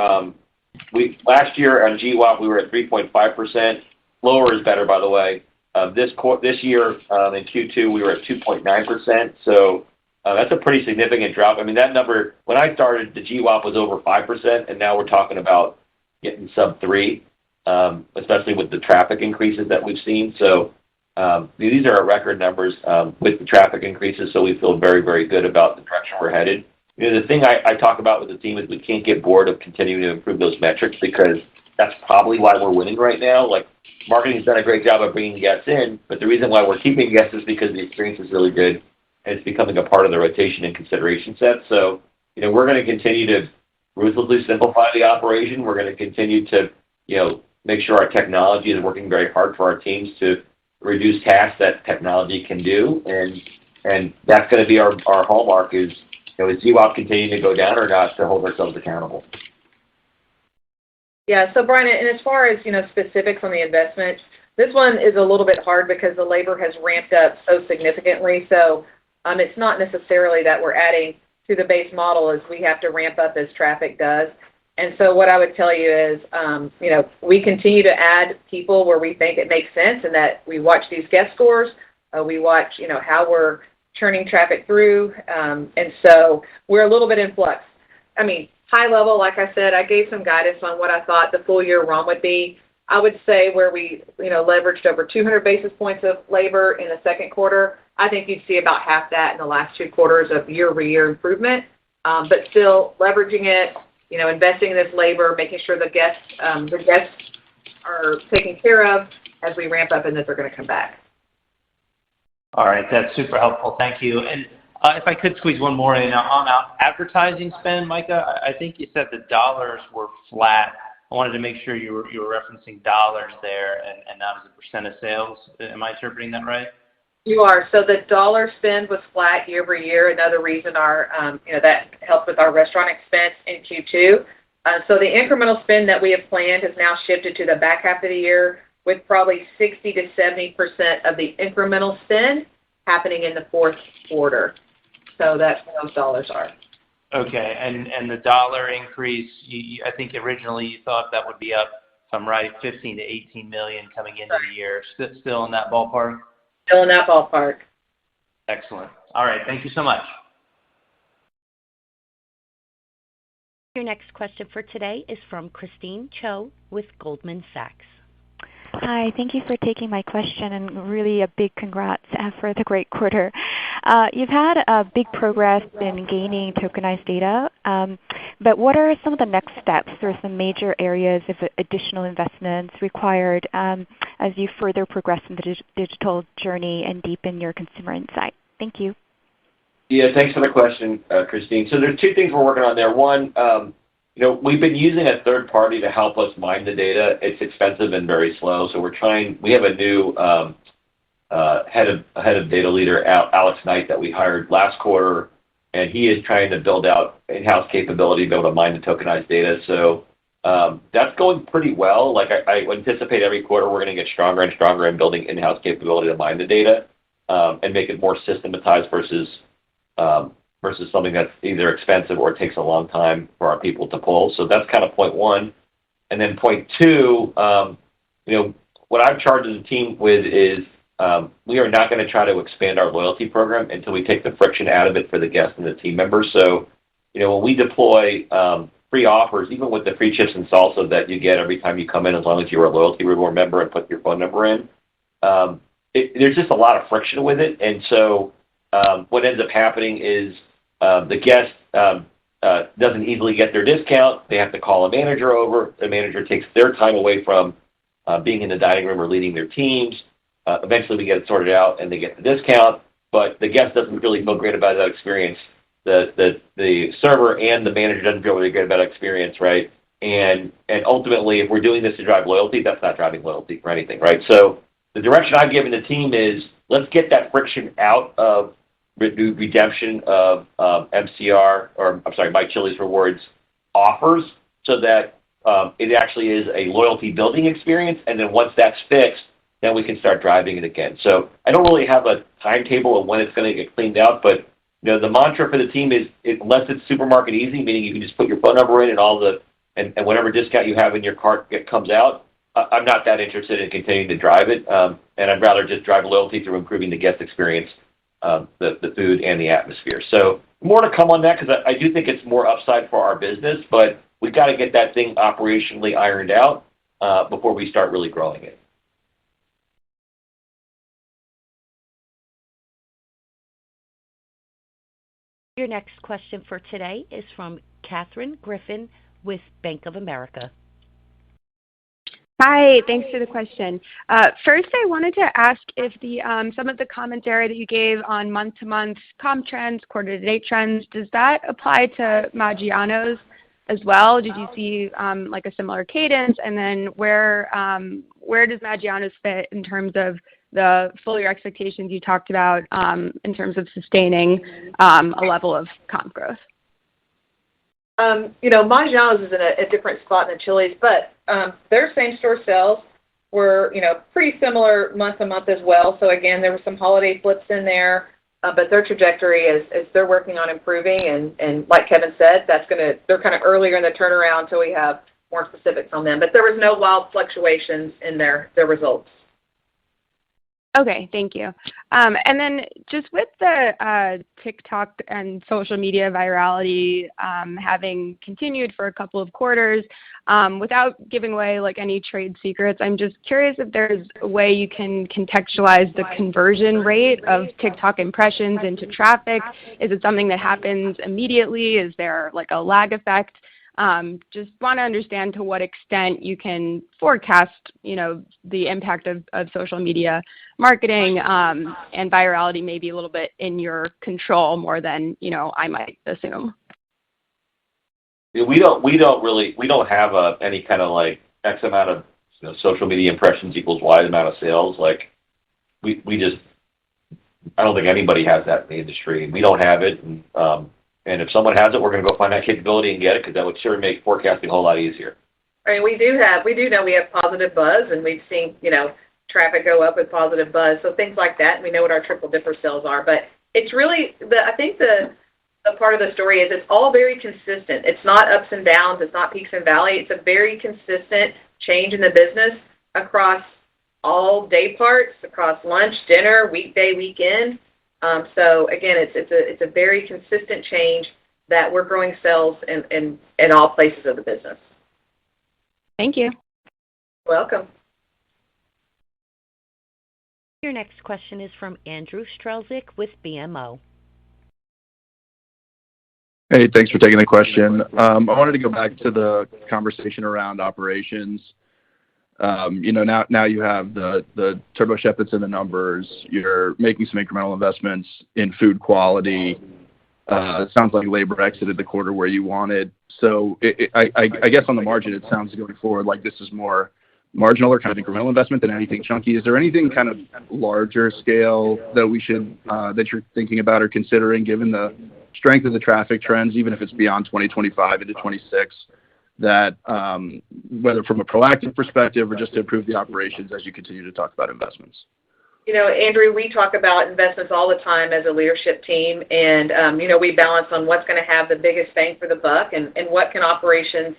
Speaker 3: last year on GWAP, we were at 3.5%. Lower is better, by the way. This year in Q2, we were at 2.9%. So that's a pretty significant drop. I mean, that number, when I started, the GWAP was over 5%, and now we're talking about getting sub 3, especially with the traffic increases that we've seen. So these are our record numbers with the traffic increases, so we feel very, very good about the direction we're headed. The thing I talk about with the team is we can't get bored of continuing to improve those metrics because that's probably why we're winning right now. Like, marketing's done a great job of bringing guests in, but the reason why we're keeping guests is because the experience is really good, and it's becoming a part of the rotation and consideration set. So, we're going to continue to ruthlessly simplify the operation. We're going to continue to, make sure our technology is working very hard for our teams to reduce tasks that technology can do, and that's going to be our hallmark is, is GWAP continuing to go down or not to hold ourselves accountable.
Speaker 4: Yeah, so Brian, and as far as, specifics on the investment, this one is a little bit hard because the labor has ramped up so significantly. So it's not necessarily that we're adding to the base model is we have to ramp up as traffic does. And so what I would tell you is, we continue to add people where we think it makes sense and that we watch these guest scores. We watch, how we're churning traffic through. And so we're a little bit in flux. I mean, high level, like I said, I gave some guidance on what I thought the full year ROM would be. I would say where we, leveraged over 200 basis points of labor in the second quarter, I think you'd see about half that in the last 2 quarters of year-over-year improvement. But still leveraging it, investing in this labor, making sure the guests are taken care of as we ramp up and that they're going to come back.
Speaker 11: All right, that's super helpful. Thank you. And if I could squeeze one more in on advertising spend, Micah, I think you said the dollars were flat. I wanted to make sure you were referencing dollars there and not as a percent of sales. Am I interpreting that right?
Speaker 4: You are. So the dollar spend was flat year over year. Another reason that helped with our restaurant expense in Q2. So the incremental spend that we have planned has now shifted to the back half of the year, with probably 60 to 70% of the incremental spend happening in the fourth quarter. So that's where those dollars are.
Speaker 11: Okay, and the dollar increase, I think originally you thought that would be up, if I'm right, 15 to 18 million coming into the year. Still in that ballpark?
Speaker 4: Still in that ballpark.
Speaker 11: Excellent. All right, thank you so much.
Speaker 1: Your next question for today is from Christine Cho with Goldman Sachs.
Speaker 12: Hi, thank you for taking my question, and really a big congrats for the great quarter. You've had a big progress in gaining tokenized data, but what are some of the next steps or some major areas of additional investments required as you further progress in the digital journey and deepen your consumer insight? Thank you.
Speaker 3: Yeah, thanks for the question, Christine. So there's 2 things we're working on there. One, we've been using a third party to help us mine the data. It's expensive and very slow. So we have a new head of data leader, Alex Knight, that we hired last quarter, and he is trying to build out in-house capability to be able to mine the tokenized data. So that's going pretty well. Like I anticipate every quarter we're going to get stronger and stronger in building in-house capability to mine the data and make it more systematized versus something that's either expensive or it takes a long time for our people to pull. So that's kind of point 1. And then point 2, what I've charged the team with is we are not going to try to expand our loyalty program until we take the friction out of it for the guests and the team members. So, when we deploy free offers, even with the free chips and salsa that you get every time you come in, as long as you're a loyalty reward member and put your phone number in, there's just a lot of friction with it. And so what ends up happening is the guest doesn't easily get their discount. They have to call a manager over. The manager takes their time away from being in the dining room or leading their teams. Eventually we get it sorted out and they get the discount, but the guest doesn't really feel great about that experience. The server and the manager doesn't feel really good about that experience, right? And ultimately, if we're doing this to drive loyalty, that's not driving loyalty for anything, right? So the direction I've given the team is let's get that friction out of redemption of My Chili's Rewards offers so that it actually is a loyalty building experience. And then once that's fixed, then we can start driving it again. So I don't really have a timetable of when it's going to get cleaned out, but the mantra for the team is unless it's supermarket easy, meaning you can just put your phone number in and and whatever discount you have in your cart comes out, I'm not that interested in continuing to drive it. And I'd rather just drive loyalty through improving the guest experience, the food and the atmosphere. So more to come on that because I do think it's more upside for our business, but we've got to get that thing operationally ironed out before we start really growing it.
Speaker 1: Your next question for today is from Katherine Griffin with Bank of America.
Speaker 13: Hi, thanks for the question. First, I wanted to ask if some of the commentary that you gave on month-to-month comp trends, quarter-to-date trends, does that apply to Maggiano's as well? Did you see like a similar cadence? And then where does Maggiano's fit in terms of the full year expectations you talked about in terms of sustaining a level of comp growth?
Speaker 4: Maggiano's is in a different spot than Chili's, but their same-store sales were, pretty similar month to month as well. So again, there were some holiday flips in there. but their trajectory is they're working on improving, and like Kevin said, they're kind of earlier in the turnaround until we have more specifics on them. But there was no wild fluctuations in their results.
Speaker 13: Okay, thank you. And then just with the TikTok and social media virality having continued for a couple of quarters, without giving away like any trade secrets, I'm just curious if there's a way you can contextualize the conversion rate of TikTok impressions into traffic. Is it something that happens immediately? Is there like a lag effect? Just want to understand to what extent you can forecast, the impact of social media marketing and virality maybe a little bit in your control more than, I might assume.
Speaker 3: Yeah, we don't have any kind of like X amount of social media impressions equals Y amount of sales. Like we just, I don't think anybody has that in the industry. We don't have it. And if someone has it, we're going to go find that capability and get it because that would sure make forecasting a whole lot easier.
Speaker 4: I mean, we do know we have positive buzz, and we've seen, traffic go up with positive buzz. So things like that, and we know what our triple dipper sales are. But it's really, I think the part of the story is it's all very consistent. It's not ups and downs. It's not peaks and valleys. It's a very consistent change in the business across all day parts, across lunch, dinner, weekday, weekend. So again, it's a very consistent change that we're growing sales in all places of the business.
Speaker 13: Thank you.
Speaker 4: You're welcome.
Speaker 1: Your next question is from Andrew Strelzik with BMO.
Speaker 14: Hey, thanks for taking the question. I wanted to go back to the conversation around operations. Now you have the Turbo Chef that's in the numbers. You're making some incremental investments in food quality. It sounds like labor exited the quarter where you wanted. So I guess on the margin, it sounds going forward like this is more marginal or kind of incremental investment than anything chunky. Is there anything kind of larger scale that you're thinking about or considering, given the strength of the traffic trends, even if it's beyond 2025 into 26, that whether from a proactive perspective or just to improve the operations as you continue to talk about investments?
Speaker 4: Andrew, we talk about investments all the time as a leadership team, and, we balance on what's going to have the biggest bang for the buck and what can operations,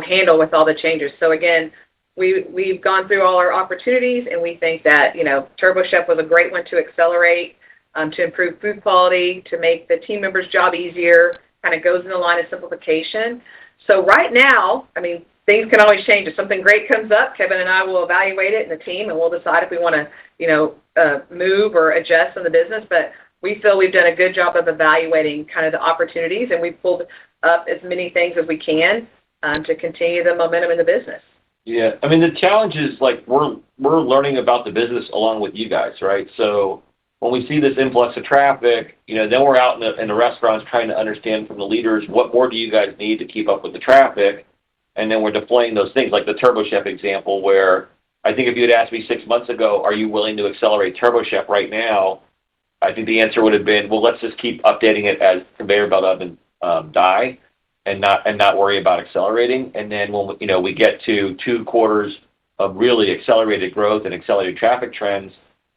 Speaker 4: handle with all the changes. So again, we've gone through all our opportunities, and we think that, Turbo Chef was a great one to accelerate, to improve food quality, to make the team members' job easier, kind of goes in the line of simplification. So right now, I mean, things can always change. If something great comes up, Kevin and I will evaluate it in the team, and we'll decide if we want to, move or adjust in the business. But we feel we've done a good job of evaluating kind of the opportunities, and we've pulled up as many things as we can to continue the momentum in the business.
Speaker 3: Yeah, I mean, the challenge is like we're learning about the business along with you guys, right? So when we see this influx of traffic, then we're out in the restaurants trying to understand from the leaders what more do you guys need to keep up with the traffic, and then we're deploying those things like the Turbo Chef example, where I think if you had asked me 6 months ago, are you willing to accelerate Turbo Chef right now? I think the answer would have been, well, let's just keep updating it as conveyor belt oven die, and not worry about accelerating. And then when we get to 2 quarters of really accelerated growth and accelerated traffic trends,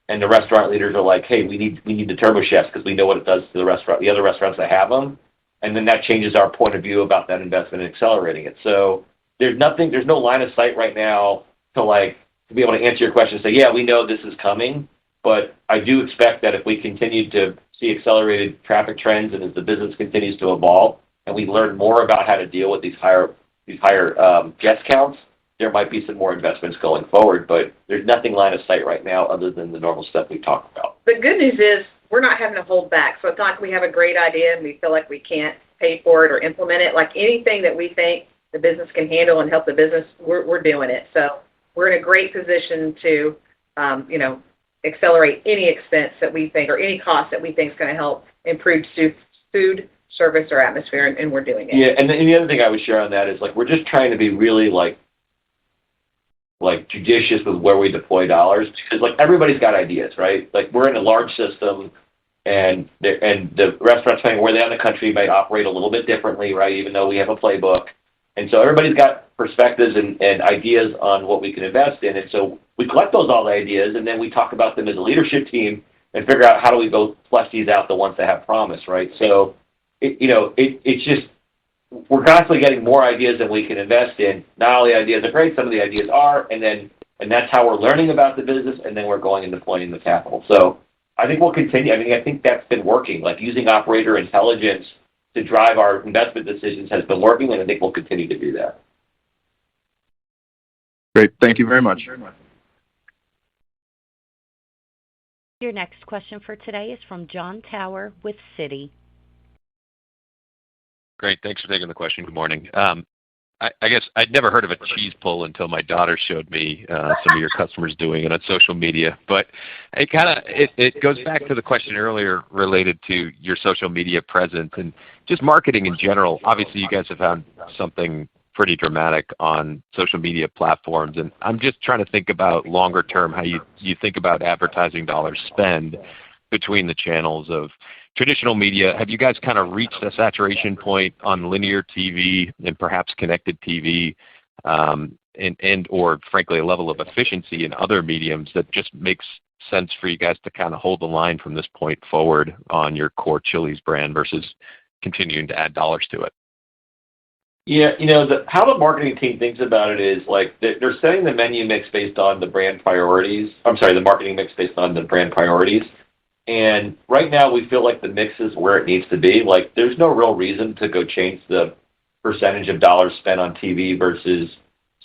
Speaker 3: and the restaurant leaders are like, hey, we need the Turbo Chefs because we know what it does to the other restaurants that have them, and then that changes our point of view about that investment and accelerating it. So there's no line of sight right now to be able to answer your question and say, yeah, we know this is coming, but I do expect that if we continue to see accelerated traffic trends and as the business continues to evolve and we learn more about how to deal with these higher guest counts, there might be some more investments going forward, but there's nothing line of sight right now other than the normal stuff we talked about.
Speaker 4: The good news is we're not having to hold back. So it's not like we have a great idea and we feel like we can't pay for it or implement it. Like anything that we think the business can handle and help the business, we're doing it. So we're in a great position to, accelerate any expense that we think or any cost that we think is going to help improve food, service, or atmosphere, and we're doing it.
Speaker 3: Yeah, and the other thing I would share on that is we're just trying to be really judicious with where we deploy dollars, because everybody's got ideas, right? We're in a large system, and the restaurants, depending where they are in the country, might operate a little bit differently, right? Even though we have a playbook, and so everybody's got perspectives and ideas on what we can invest in, and so we collect all the ideas, and then we talk about them as a leadership team, and figure out how do we go flesh these out, the ones that have promise, right? So, it's just, we're constantly getting more ideas than we can invest in. Not all the ideas are great, some of the ideas are, and that's how we're learning about the business, and then we're going and deploying the capital. So I think we'll continue. I think that's been working. Like using operator intelligence to drive our investment decisions has been working, and I think we'll continue to do that.
Speaker 14: Great. Thank you very much.
Speaker 1: Your next question for today is from Jon Tower with Citi.
Speaker 15: Great. Thanks for taking the question. Good morning. I guess I'd never heard of a cheese pull until my daughter showed me some of your customers doing it on social media. But it goes back to the question earlier related to your social media presence and just marketing in general. Obviously, you guys have found something pretty dramatic on social media platforms, and I'm just trying to think about longer term how you think about advertising dollars spend between the channels of traditional media. Have you guys kind of reached a saturation point on linear TV and perhaps connected TV, and or frankly a level of efficiency in other mediums that just makes sense for you guys to kind of hold the line from this point forward on your core Chili's brand versus continuing to add dollars to it?
Speaker 3: Yeah, how the marketing team thinks about it is like they're setting the menu mix based on the brand priorities. I'm sorry, the marketing mix based on the brand priorities. And right now we feel like the mix is where it needs to be. Like there's no real reason to go change the percentage of dollars spent on TV versus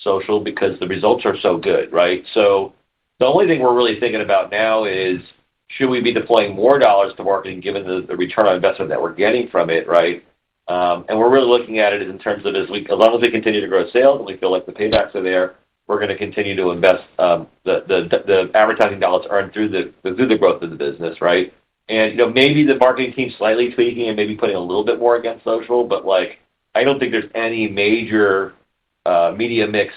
Speaker 3: social because the results are so good, right? So the only thing we're really thinking about now is should we be deploying more dollars to marketing given the return on investment that we're getting from it, right? And we're really looking at it in terms of as long as we continue to grow sales and we feel like the paybacks are there, we're going to continue to invest the advertising dollars earned through the growth of the business, right? And maybe the marketing team's slightly tweaking and maybe putting a little bit more against social, but like I don't think there's any major media mix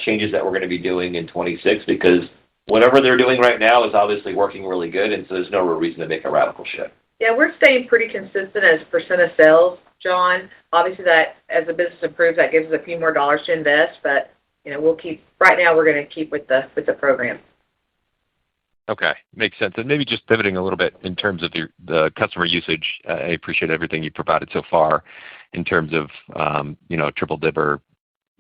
Speaker 3: changes that we're going to be doing in 26 because whatever they're doing right now is obviously working really good, and so there's no real reason to make a radical shift.
Speaker 4: Yeah, we're staying pretty consistent as a % of sales, John. Obviously, that as the business improves, that gives us a few more dollars to invest, but we'll keep. Right now, we're going to keep with the program.
Speaker 15: Okay, makes sense. And maybe just pivoting a little bit in terms of the customer usage. I appreciate everything you provided so far in terms of Triple Dipper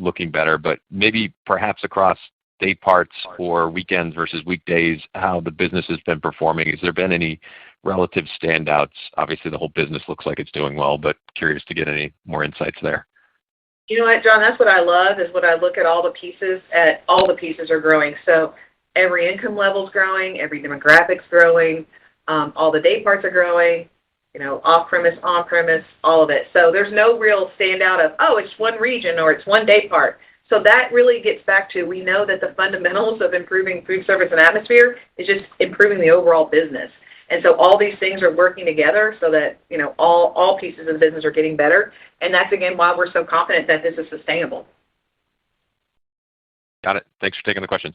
Speaker 15: looking better, but maybe perhaps across day parts or weekends versus weekdays, how the business has been performing. Has there been any relative standouts? Obviously, the whole business looks like it's doing well, but curious to get any more insights there.
Speaker 4: You know what, John? That's what I love is when I look at all the pieces. All the pieces are growing. So every income level is growing, every demographic's growing, all the day parts are growing. Off-premise, on-premise, all of it. So there's no real standout of it's one region or it's one day part. So that really gets back to we know that the fundamentals of improving food service and atmosphere is just improving the overall business. And so all these things are working together so that, all pieces of the business are getting better. And that's, again, why we're so confident that this is sustainable.
Speaker 15: Got it. Thanks for taking the questions.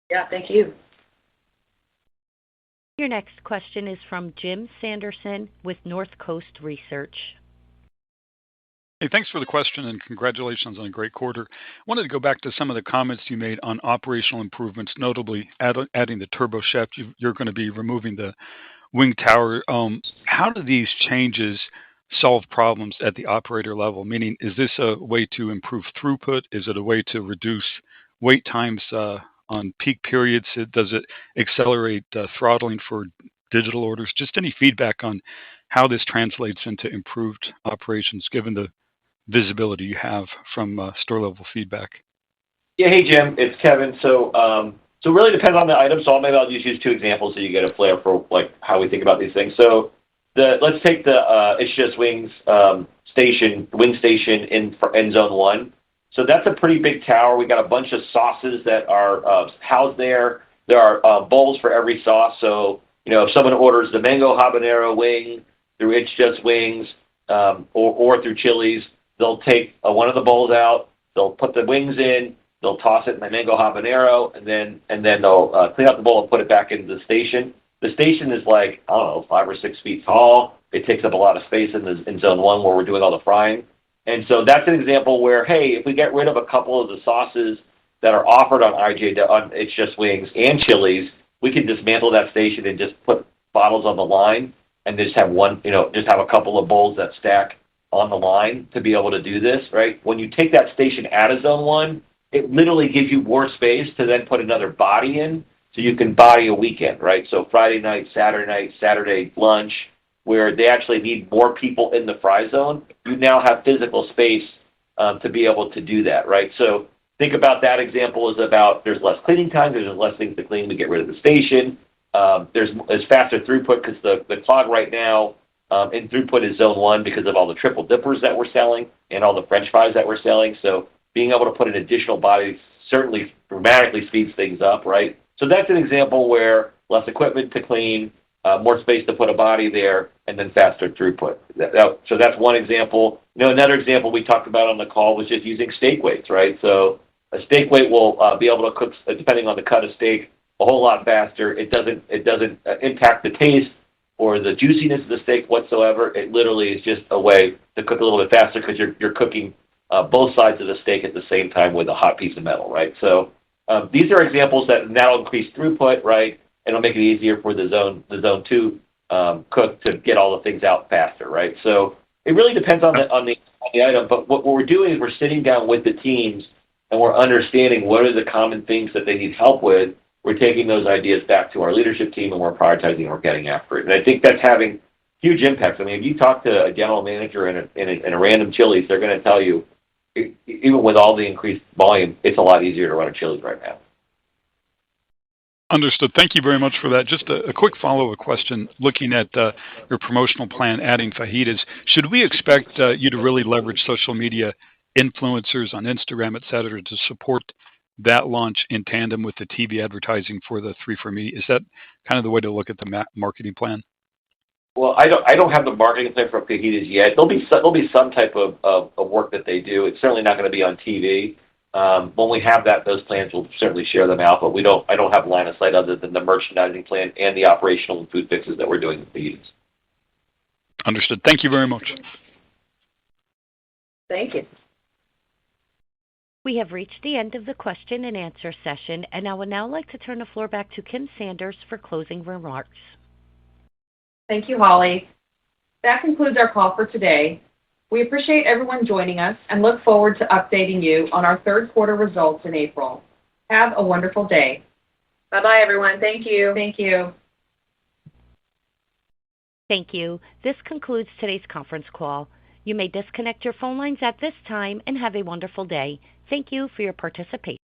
Speaker 4: Yeah, thank you.
Speaker 1: Your next question is from Jim Sanderson with Northcoast Research.
Speaker 16: Hey, thanks for the question and congratulations on a great quarter. I wanted to go back to some of the comments you made on operational improvements, notably adding the Turbo Chef. You're going to be removing the wing tower. How do these changes solve problems at the operator level? Meaning, is this a way to improve throughput? Is it a way to reduce wait times on peak periods? Does it accelerate throttling for digital orders? Just any feedback on how this translates into improved operations given the visibility you have from store-level feedback?
Speaker 3: Yeah, hey, Jim, it's Kevin. So it really depends on the item. So maybe I'll just use two examples so you get a flavor for like how we think about these things. So let's take the It's Just Wings wing station in Zone 1. So that's a pretty big tower. We got a bunch of sauces that are housed there. There are bowls for every sauce. So if someone orders the mango habanero wing through It's Just Wings or through Chili's, they'll take one of the bowls out, they'll put the wings in, they'll toss it in the mango habanero, and then they'll clean out the bowl and put it back into the station. The station is like, 5 or 6 feet tall. It takes up a lot of space in Zone 1 where we're doing all the frying. And so that's an example where, hey, if we get rid of a couple of the sauces that are offered on It's Just Wings and Chili's, we can dismantle that station and just put bottles on the line and just have one, just have a couple of bowls that stack on the line to be able to do this, right? When you take that station out of zone one, it literally gives you more space to then put another body in so you can body a weekend, right? So Friday night, Saturday lunch, where they actually need more people in the fry zone, you now have physical space to be able to do that, right? So think about that example is about there's less cleaning time, there's less things to clean to get rid of the station. There's faster throughput because the clog right now in throughput is zone one because of all the triple dippers that we're selling and all the French fries that we're selling. So being able to put an additional body certainly dramatically speeds things up, right? So that's an example where less equipment to clean, more space to put a body there, and then faster throughput. So that's one example. Another example we talked about on the call was just using steak weights, right? So a steak weight will be able to cook, depending on the cut of steak, a whole lot faster. It doesn't impact the taste or the juiciness of the steak whatsoever. It literally is just a way to cook a little bit faster because you're cooking both sides of the steak at the same time with a hot piece of metal, right? So these are examples that now increase throughput, right? And it'll make it easier for the zone two cook to get all the things out faster, right? So it really depends on the item. But what we're doing is we're sitting down with the teams and we're understanding what are the common things that they need help with. We're taking those ideas back to our leadership team and we're prioritizing and we're getting after it. And I think that's having huge impacts. I mean, if you talk to a general manager in a random Chili's, they're going to tell you, even with all the increased volume, it's a lot easier to run a Chili's right now.
Speaker 16: Understood. Thank you very much for that. Just a quick follow-up question. Looking at your promotional plan, adding fajitas, should we expect you to really leverage social media influencers on Instagram, et cetera, to support that launch in tandem with the TV advertising for the 3 for Me? Is that kind of the way to look at the marketing plan?
Speaker 3: Well, I don't have the marketing plan for fajitas yet. There'll be some type of work that they do. It's certainly not going to be on TV. When we have those plans, we'll certainly share them out. But I don't have line of sight other than the merchandising plan and the operational and food fixes that we're doing with fajitas.
Speaker 16: Understood. Thank you very much.
Speaker 4: Thank you.
Speaker 1: We have reached the end of the question and answer session, and I would now like to turn the floor back to Kim Sanders for closing remarks.
Speaker 2: Thank you, Holly. That concludes our call for today. We appreciate everyone joining us and look forward to updating you on our third quarter results in April. Have a wonderful day.
Speaker 4: Bye-bye, everyone. Thank you.
Speaker 2: Thank you.
Speaker 1: Thank you. This concludes today's conference call. You may disconnect your phone lines at this time and have a wonderful day. Thank you for your participation.